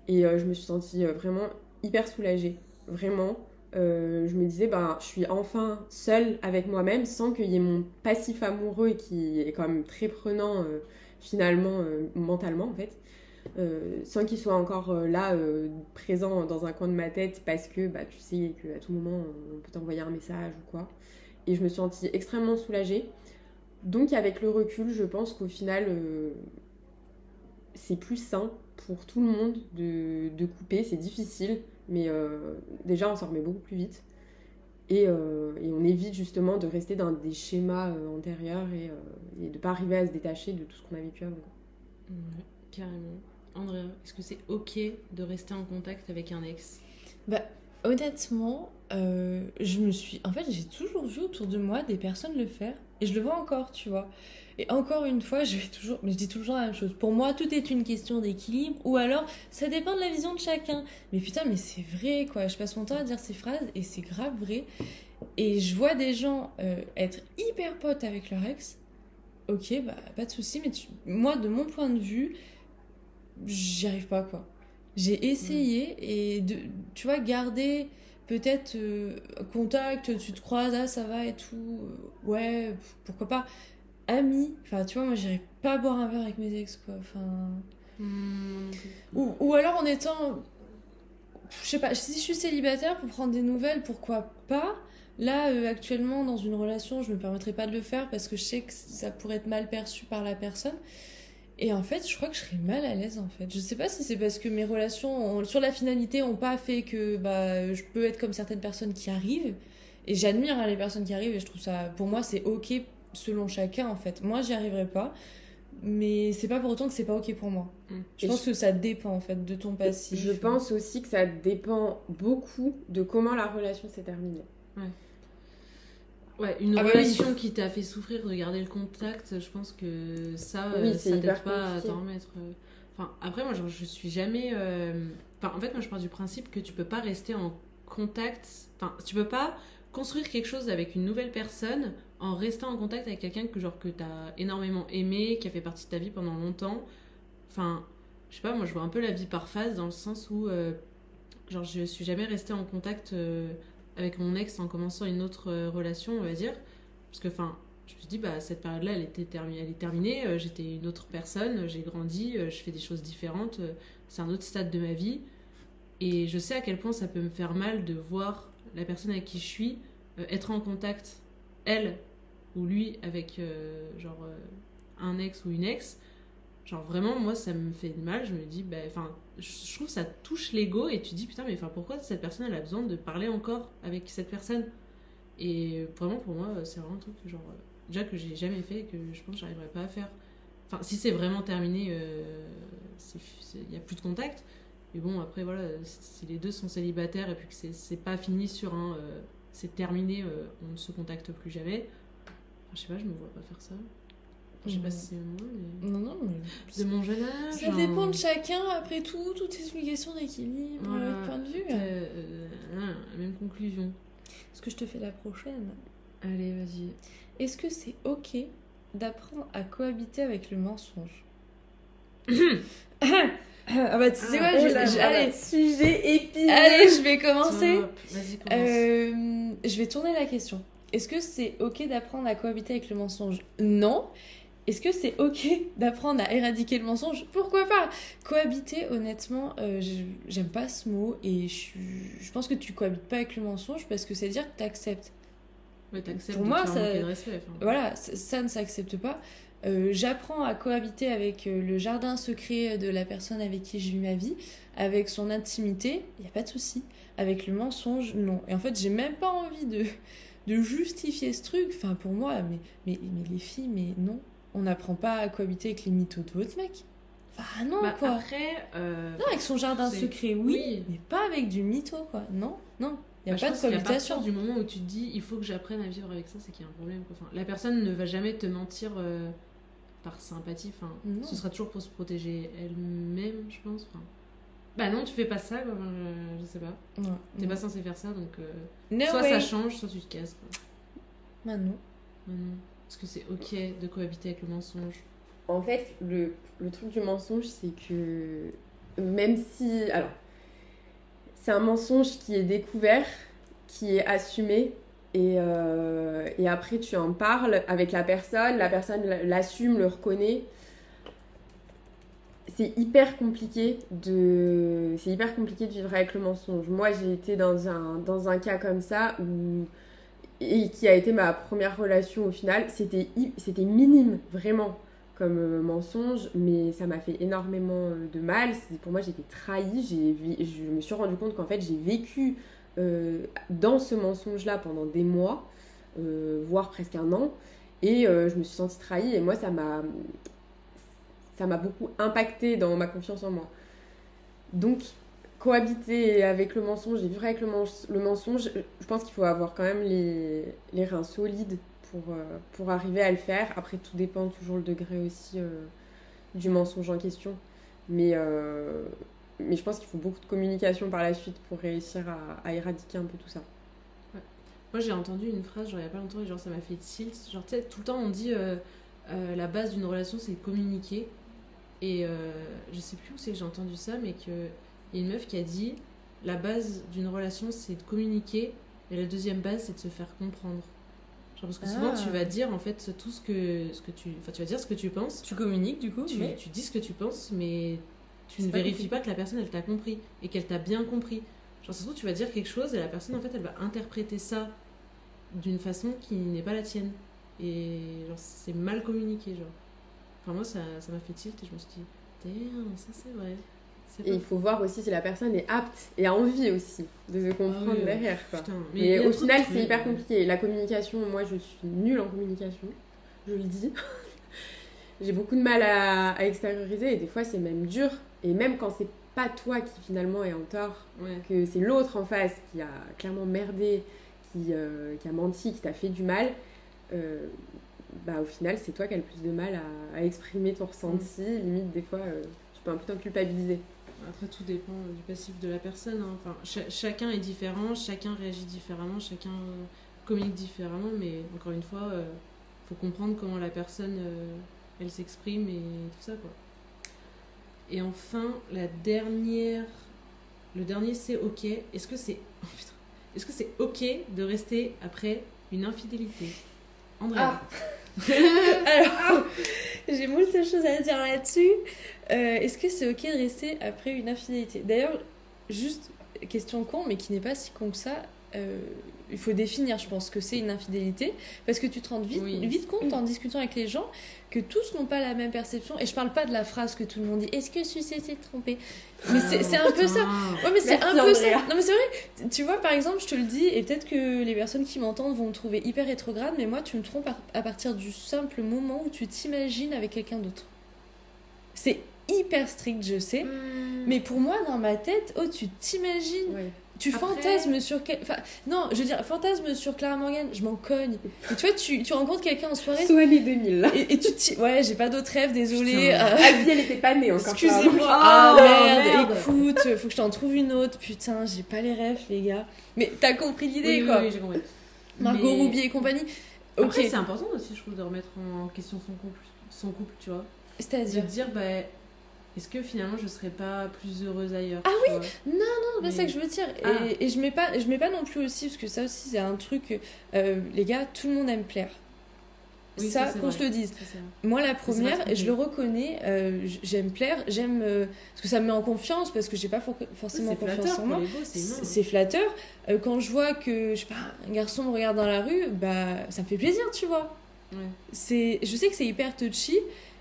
Et je me suis sentie vraiment hyper soulagée. Vraiment. Je me disais, je suis enfin seule avec moi-même sans qu'il y ait mon passif amoureux qui est quand même très prenant finalement, mentalement en fait. Sans qu'il soit encore là, présent dans un coin de ma tête parce que tu sais qu'à tout moment on peut t'envoyer un message ou quoi. Et je me suis sentie extrêmement soulagée. Donc avec le recul, je pense qu'au final, c'est plus sain pour tout le monde de couper. C'est difficile, mais déjà on s'en remet beaucoup plus vite. Et on évite justement de rester dans des schémas antérieurs et de ne pas arriver à se détacher de tout ce qu'on a vécu avant.
Ouais, carrément. Andrea, est-ce que c'est ok de rester en contact avec un ex?
Honnêtement, en fait, j'ai toujours vu autour de moi des personnes le faire, et je le vois encore, tu vois. Et encore une fois, je dis toujours la même chose. Pour moi, tout est une question d'équilibre, ou alors, ça dépend de la vision de chacun. Mais putain, mais c'est vrai, quoi. Je passe mon temps à dire ces phrases, et c'est grave vrai. Et je vois des gens être hyper potes avec leur ex. Ok, pas de souci, mais moi, de mon point de vue, j'y arrive pas, quoi. J'ai essayé et tu vois, garder peut-être contact, tu te croises, ça va et tout, ouais, pourquoi pas, amis, enfin tu vois, moi j'irais pas boire un verre avec mes ex, quoi, enfin... Ou alors en étant, je sais pas, si je suis célibataire pour prendre des nouvelles, pourquoi pas. Là, actuellement, dans une relation, je me permettrais pas de le faire parce que je sais que ça pourrait être mal perçu par la personne. Et en fait, je crois que je serais mal à l'aise, en fait. Je sais pas si c'est parce que mes relations, sur la finalité, ont pas fait que je peux être comme certaines personnes qui arrivent. Et j'admire les personnes qui arrivent et je trouve ça... Pour moi, c'est ok selon chacun, en fait. Moi, j'y arriverai pas. Mais c'est pas pour autant que c'est pas ok pour moi. Je pense que ça dépend, en fait, de ton passif.
Je pense aussi que ça dépend beaucoup de comment la relation s'est terminée.
Ouais, une relation qui t'a fait souffrir de garder le contact, je pense que ça t'aide pas à t'en remettre. Enfin, après, moi, je suis jamais... en fait, moi, je pars du principe que tu peux pas rester en contact... Enfin, tu peux pas construire quelque chose avec une nouvelle personne en restant en contact avec quelqu'un que t'as énormément aimé, qui a fait partie de ta vie pendant longtemps. Enfin, je sais pas, moi, je vois un peu la vie par phase dans le sens où... je suis jamais restée en contact... avec mon ex en commençant une autre relation, on va dire. Parce que, je me suis dit, cette période-là, elle est terminée. J'étais une autre personne, j'ai grandi, je fais des choses différentes. C'est un autre stade de ma vie. Et je sais à quel point ça peut me faire mal de voir la personne avec qui je suis être en contact, elle ou lui, avec un ex ou une ex. Genre vraiment, moi, ça me fait mal. Je me dis, je trouve que ça touche l'ego et tu te dis, putain, mais pourquoi cette personne, elle a besoin de parler encore avec cette personne? Et vraiment, pour moi, c'est vraiment un truc genre, déjà que j'ai jamais fait et que je pense que j'arriverai pas à faire. Enfin, si c'est vraiment terminé, il n'y a plus de contact. Mais bon, après, voilà, si les deux sont célibataires et puis que c'est pas fini sur un c'est terminé, on ne se contacte plus jamais. Enfin, je sais pas, je me vois pas faire ça. Je sais pas si c'est moi, mais...
Non, mais...
De mon jeune âge...
Ça dépend de chacun, après tout est une question d'équilibre, point de vue.
La même conclusion.
Est-ce que je te fais la prochaine?
Allez, vas-y.
Est-ce que c'est ok d'apprendre à cohabiter avec le mensonge? Ah bah tu sais quoi, allez,
sujet épineux.
Allez, je vais commencer.
Vas-y, commence.
Je vais tourner la question. Est-ce que c'est ok d'apprendre à cohabiter avec le mensonge? Non. Est-ce que c'est ok d'apprendre à éradiquer le mensonge? Pourquoi pas? Cohabiter, honnêtement, j'aime pas ce mot et je pense que tu cohabites pas avec le mensonge parce que c'est dire que t'acceptes.
Ouais, t'acceptes.
Pour moi,
ça, de respect,
voilà, ça ne s'accepte pas. J'apprends à cohabiter avec le jardin secret de la personne avec qui je vis ma vie, avec son intimité, il n'y a pas de souci. Avec le mensonge, non. Et en fait, j'ai même pas envie de justifier ce truc. Enfin, pour moi, mais les filles, mais non. On n'apprend pas à cohabiter avec les mythos de votre mec. Enfin, non, quoi.
Après...
non, avec son jardin secret, oui, mais pas avec du mytho, quoi. Non. Il n'y a pas de cohabitation.
À partir du moment où tu te dis, il faut que j'apprenne à vivre avec ça, c'est qu'il y a un problème. Enfin, la personne ne va jamais te mentir par sympathie. Enfin, ce sera toujours pour se protéger elle-même, je pense. Enfin, bah non, tu fais pas ça, quoi. Je sais pas. T'es pas censé faire ça, donc soit ça change, soit tu te casses, quoi.
Bah non.
Est-ce que c'est ok de cohabiter avec le mensonge?
En fait, le truc du mensonge, c'est que même si... Alors, c'est un mensonge qui est découvert, qui est assumé, et après tu en parles avec la personne l'assume, le reconnaît. C'est hyper compliqué de vivre avec le mensonge. Moi, j'ai été dans un cas comme ça et qui a été ma première relation au final. C'était minime, vraiment, comme mensonge, mais ça m'a fait énormément de mal. Pour moi, j'étais trahie. Je me suis rendu compte qu'en fait, j'ai vécu dans ce mensonge-là pendant des mois, voire presque un an, et je me suis sentie trahie, et moi, ça m'a beaucoup impacté dans ma confiance en moi. Donc, cohabiter avec le mensonge et vivre avec le mensonge, je pense qu'il faut avoir quand même les reins solides pour arriver à le faire. Après, tout dépend toujours le degré aussi du mensonge en question. Mais je pense qu'il faut beaucoup de communication par la suite pour réussir à éradiquer un peu tout ça.
Ouais. Moi, j'ai entendu une phrase, genre il y a pas longtemps, et genre ça m'a fait tilt. Genre, tu sais, tout le temps on dit la base d'une relation, c'est de communiquer. Et je sais plus où c'est que j'ai entendu ça, mais qu'il y a une meuf qui a dit la base d'une relation, c'est de communiquer, et la deuxième base, c'est de se faire comprendre. Genre, parce que souvent, tu vas dire en fait tout ce que tu. Enfin, tu vas dire ce que tu penses.
Tu communiques du coup,
tu dis ce que tu penses, mais tu ne vérifies pas que la personne elle t'a compris et qu'elle t'a bien compris. Genre, surtout, tu vas dire quelque chose et la personne en fait elle va interpréter ça d'une façon qui n'est pas la tienne. Et genre, c'est mal communiqué, genre. Enfin, moi, ça m'a fait tilt et je me suis dit, damn, ça c'est vrai.
Et il faut voir aussi si la personne est apte et a envie aussi de se comprendre derrière, quoi.
Putain,
mais au final, c'est hyper compliqué. La communication, moi, je suis nulle en communication, je le dis. J'ai beaucoup de mal à extérioriser et des fois, c'est même dur. Et même quand c'est pas toi qui finalement est en tort, que c'est l'autre en face qui a clairement merdé, qui a menti, qui t'a fait du mal, au final, c'est toi qui as le plus de mal à exprimer ton ressenti. Limite, des fois, tu peux un peu t'en culpabiliser.
Après, tout dépend du passif de la personne. Hein. Enfin, chacun est différent, chacun réagit différemment, chacun communique différemment, mais encore une fois, faut comprendre comment la personne elle s'exprime et tout ça, quoi. Et enfin, le dernier c'est ok. Est-ce que c'est ok de rester après une infidélité? Andrea.
Alors, j'ai moult choses à dire là-dessus. Est-ce que c'est ok de rester après une infidélité? D'ailleurs, juste question con, mais qui n'est pas si con que ça, il faut définir, je pense, que c'est une infidélité, parce que tu te rends vite compte en discutant avec les gens que tous n'ont pas la même perception. Et je parle pas de la phrase que tout le monde dit, est-ce que sucer c'est tromper? Mais c'est un peu ça. Ouais, mais c'est un peu ça. Non, mais c'est vrai. Tu vois, par exemple, je te le dis, et peut-être que les personnes qui m'entendent vont me trouver hyper rétrograde, mais moi, tu me trompes à partir du simple moment où tu t'imagines avec quelqu'un d'autre. C'est hyper strict, je sais, mais pour moi, dans ma tête, tu t'imagines. Ouais. Tu fantasmes sur... Enfin, non, je veux dire, fantasme sur Clara Morgan, je m'en cogne. Et tu vois, tu rencontres quelqu'un en soirée...
Soit les 2000, là.
Et tu ouais, j'ai pas d'autres rêves, désolée.
Abby, elle était pas née encore.
Excusez-moi. Merde, écoute, faut que je t'en trouve une autre. Putain, j'ai pas les rêves, les gars. Mais t'as compris l'idée, quoi.
Oui, j'ai compris.
Margot Roubier et compagnie.
Après, c'est important aussi, je trouve, de remettre en question son couple, tu vois.
C'est-à-dire
de dire, est-ce que finalement je serais pas plus heureuse ailleurs?
Ah oui, non, c'est pas ça que je veux dire. Et je mets pas non plus aussi, parce que ça aussi c'est un truc, les gars, tout le monde aime plaire. Oui, ça, qu'on se le dise. Moi, la première, je le reconnais, j'aime plaire, parce que ça me met en confiance, parce que j'ai pas forcément confiance en moi. C'est flatteur. Quand je vois que, je sais pas, un garçon me regarde dans la rue, ça me fait plaisir, tu vois. Ouais. Je sais que c'est hyper touchy,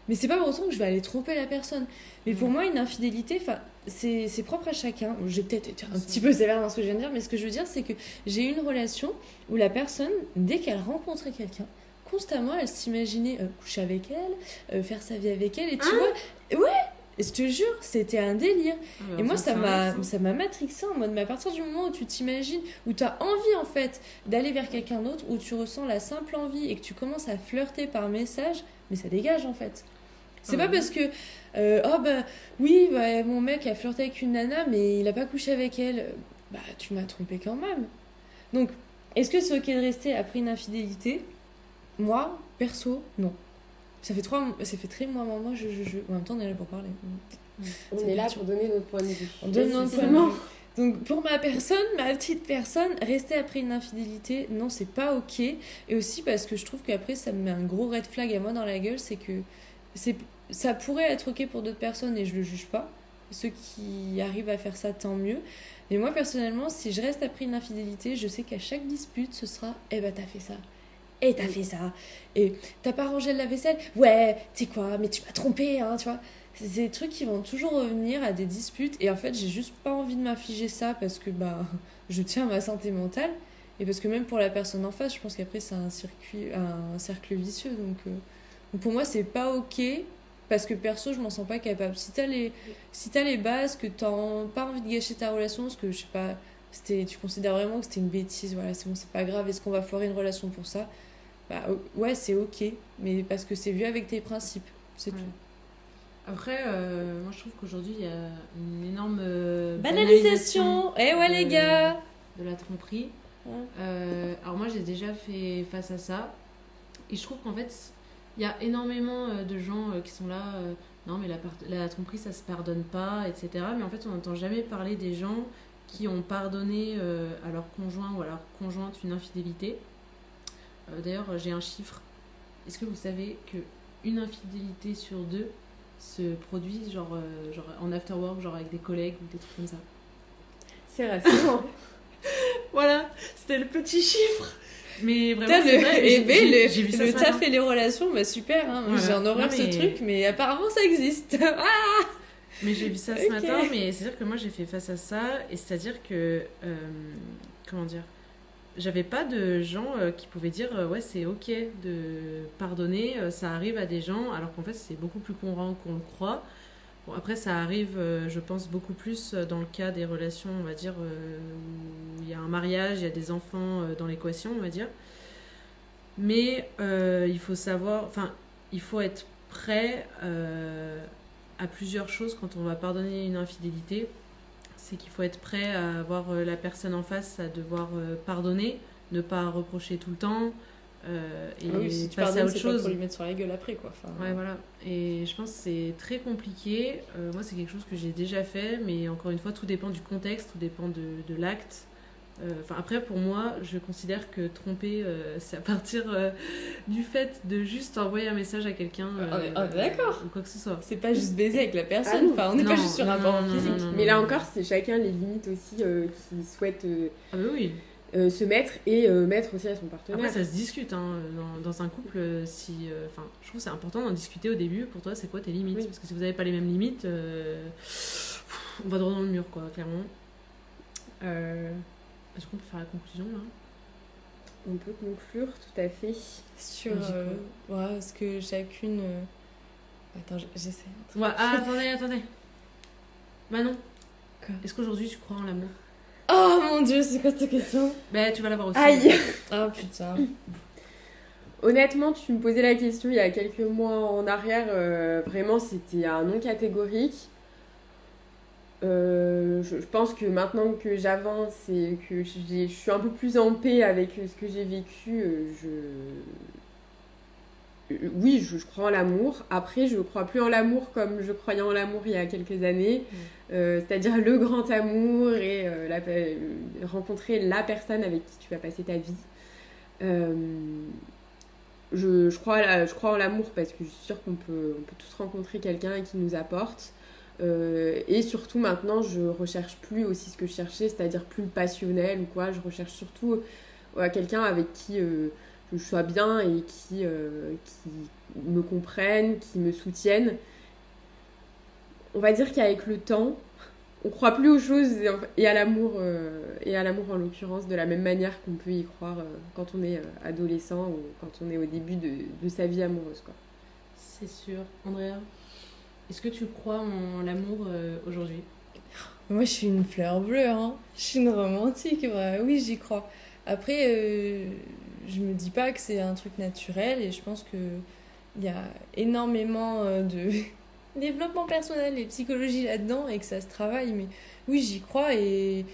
mais c'est pas pour autant que je vais aller tromper la personne. Mais pour moi, une infidélité, c'est propre à chacun. J'ai peut-être été un petit peu sévère dans ce que je viens de dire, mais ce que je veux dire, c'est que j'ai eu une relation où la personne, dès qu'elle rencontrait quelqu'un, constamment, elle s'imaginait coucher avec elle, faire sa vie avec elle, et tu vois... Ouais, et je te jure, c'était un délire. Et moi, ça m'a matrixé en mode, mais à partir du moment où tu t'imagines, où tu as envie, en fait, d'aller vers quelqu'un d'autre, où tu ressens la simple envie et que tu commences à flirter par message, mais ça dégage, en fait. C'est pas parce que mon mec a flirté avec une nana mais il a pas couché avec elle, tu m'as trompé quand même. Donc est-ce que c'est ok de rester après une infidélité? Moi perso non. Ça fait très moi je en même temps on est là pour parler.
On est là pour donner notre point de vue.
On donne notre point de vue. Donc pour ma petite personne, rester après une infidélité, non, c'est pas ok. Et aussi parce que je trouve qu'après ça me met un gros red flag à moi dans la gueule, c'est que ça pourrait être ok pour d'autres personnes et je le juge pas. Ceux qui arrivent à faire ça, tant mieux. Mais moi personnellement, si je reste après une infidélité, je sais qu'à chaque dispute, ce sera t'as fait ça. Et t'as fait ça. Et t'as pas rangé le lave-vaisselle. Ouais, tu sais quoi, mais tu m'as trompé, hein, tu vois. C'est des trucs qui vont toujours revenir à des disputes. Et en fait, j'ai juste pas envie de m'infliger ça parce que je tiens à ma santé mentale. Et parce que même pour la personne en face, je pense qu'après, c'est un cercle vicieux. Donc pour moi, c'est pas ok. Parce que perso, je m'en sens pas capable. Si t'as les bases, que t'as pas envie de gâcher ta relation, parce que je sais pas, tu considères vraiment que c'était une bêtise, voilà, c'est bon, c'est pas grave, est-ce qu'on va foirer une relation pour ça? Ouais, c'est ok, mais parce que c'est vu avec tes principes, c'est tout.
Après, moi je trouve qu'aujourd'hui il y a une énorme
banalisation. Les gars,
de la tromperie. Alors moi j'ai déjà fait face à ça, et je trouve qu'en fait il y a énormément de gens qui sont là, non mais la tromperie ça se pardonne pas, etc. Mais en fait on n'entend jamais parler des gens qui ont pardonné à leur conjoint ou à leur conjointe une infidélité. D'ailleurs j'ai un chiffre. Est-ce que vous savez qu'une infidélité sur 2 se produit genre en after work, genre avec des collègues ou des trucs comme ça?
C'est rassurant.
Voilà, c'était le petit chiffre.
Mais vraiment, c'est vrai, j'ai vu ça
le taf et les relations, super, hein. Voilà. J'ai en horreur ce truc, mais apparemment ça existe.
Mais j'ai vu ça ce matin, mais c'est-à-dire que moi j'ai fait face à ça, et c'est-à-dire que, comment dire, j'avais pas de gens qui pouvaient dire ouais c'est ok de pardonner, ça arrive à des gens, alors qu'en fait c'est beaucoup plus courant qu'on le croit. Bon, après ça arrive, je pense, beaucoup plus dans le cas des relations, on va dire, où il y a un mariage, il y a des enfants dans l'équation, on va dire. Mais il faut savoir, il faut être prêt à plusieurs choses quand on va pardonner une infidélité. C'est qu'il faut être prêt à avoir la personne en face à devoir pardonner, ne pas reprocher tout le temps. Et
si tu
passer à autre chose.
Pas pour lui mettre sur la gueule après, quoi.
Ouais, voilà. Et je pense que c'est très compliqué. Moi, c'est quelque chose que j'ai déjà fait, mais encore une fois, tout dépend du contexte, tout dépend de l'acte. Après, pour moi, je considère que tromper, c'est à partir du fait de juste envoyer un message à quelqu'un.
D'accord.
Ou quoi que ce soit.
C'est pas juste baiser avec la personne. On n'est pas juste sur un rapport physique.
Mais là encore, c'est chacun les limites aussi qui souhaitent.
Ah, bah oui.
se mettre et mettre aussi à son partenaire.
Après, ça se discute hein, dans un couple. Si, je trouve que c'est important d'en discuter au début. Pour toi, c'est quoi tes limites?
Oui.
Parce que si vous n'avez pas les mêmes limites, on va droit dans le mur, quoi, clairement. Est-ce qu'on peut faire la conclusion là?
On peut conclure, tout à fait.
Sur ce que chacune. Attends, j'essaie.
Ouais, attendez. Manon,
Quoi?
est-ce qu'aujourd'hui tu crois en l'amour?
Oh mon dieu, c'est quoi cette question?
Ben, tu vas l'avoir aussi.
Aïe.
Ah putain.
Honnêtement, tu me posais la question il y a quelques mois en arrière. Vraiment, c'était un non catégorique. Je pense que maintenant que j'avance et que je suis un peu plus en paix avec ce que j'ai vécu, oui, je crois en l'amour. Après, je ne crois plus en l'amour comme je croyais en l'amour il y a quelques années. C'est-à-dire le grand amour et rencontrer la personne avec qui tu vas passer ta vie. Je crois en l'amour parce que je suis sûre qu'on peut tous rencontrer quelqu'un qui nous apporte. Et surtout maintenant je recherche plus aussi ce que je cherchais, c'est-à-dire plus le passionnel ou quoi. Je recherche surtout quelqu'un avec qui je sois bien et qui me comprenne, qui me soutienne. On va dire qu'avec le temps on croit plus aux choses et à l'amour en l'occurrence de la même manière qu'on peut y croire quand on est adolescent ou quand on est au début de sa vie amoureuse, quoi.
C'est sûr. Andrea, est-ce que tu crois en l'amour aujourd'hui?
Moi, je suis une fleur bleue, hein. Je suis une romantique, ouais. Oui, j'y crois. Après, je me dis pas que c'est un truc naturel et je pense qu'il y a énormément de développement personnel et psychologie là-dedans et que ça se travaille. Mais oui, j'y crois et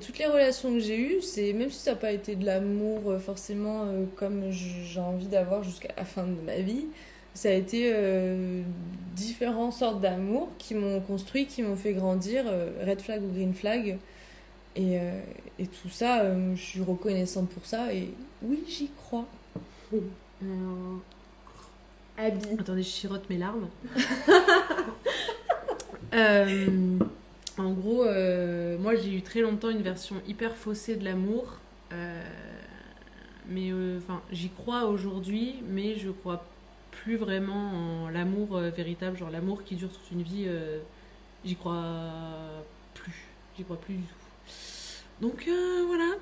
toutes les relations que j'ai eues, c'est, même si ça n'a pas été de l'amour forcément comme j'ai envie d'avoir jusqu'à la fin de ma vie, ça a été différentes sortes d'amour qui m'ont construit, qui m'ont fait grandir, red flag ou green flag. Et tout ça, je suis reconnaissante pour ça. Et oui, j'y crois.
Abby.
Attendez, je chirote mes larmes. En gros, moi j'ai eu très longtemps une version hyper faussée de l'amour. Mais j'y crois aujourd'hui, mais je crois plus vraiment en l'amour véritable, genre l'amour qui dure toute une vie. J'y crois plus. J'y crois plus du tout. Donc voilà.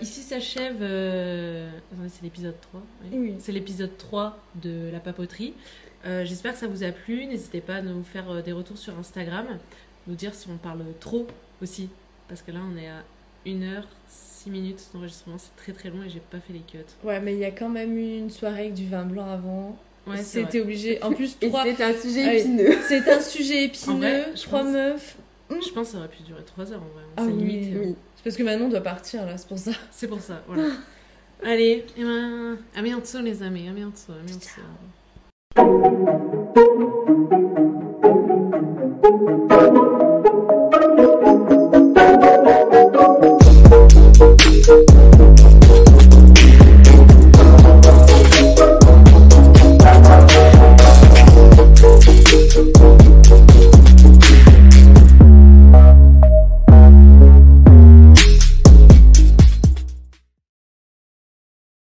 Ici s'achève. Attendez, c'est l'épisode 3.
Oui.
C'est l'épisode 3 de la papoterie. J'espère que ça vous a plu. N'hésitez pas à nous faire des retours sur Instagram. Nous dire si on parle trop aussi. Parce que là, on est à 1h06 d'enregistrement. C'est très très long et j'ai pas fait les cuts.
Ouais, mais il y a quand même eu une soirée avec du vin blanc avant.
Ouais,
c'était obligé. En plus,
Et c'est un sujet épineux.
Ouais, c'est un sujet épineux.
En vrai,
3 meufs.
Je pense que ça aurait pu durer 3 heures en vrai.
Ah
C'est
oui,
limite.
Oui.
C'est parce que Manon doit partir là, c'est pour ça.
C'est pour ça, voilà. Allez, et ben, à bientôt les amis, à bientôt, à bientôt.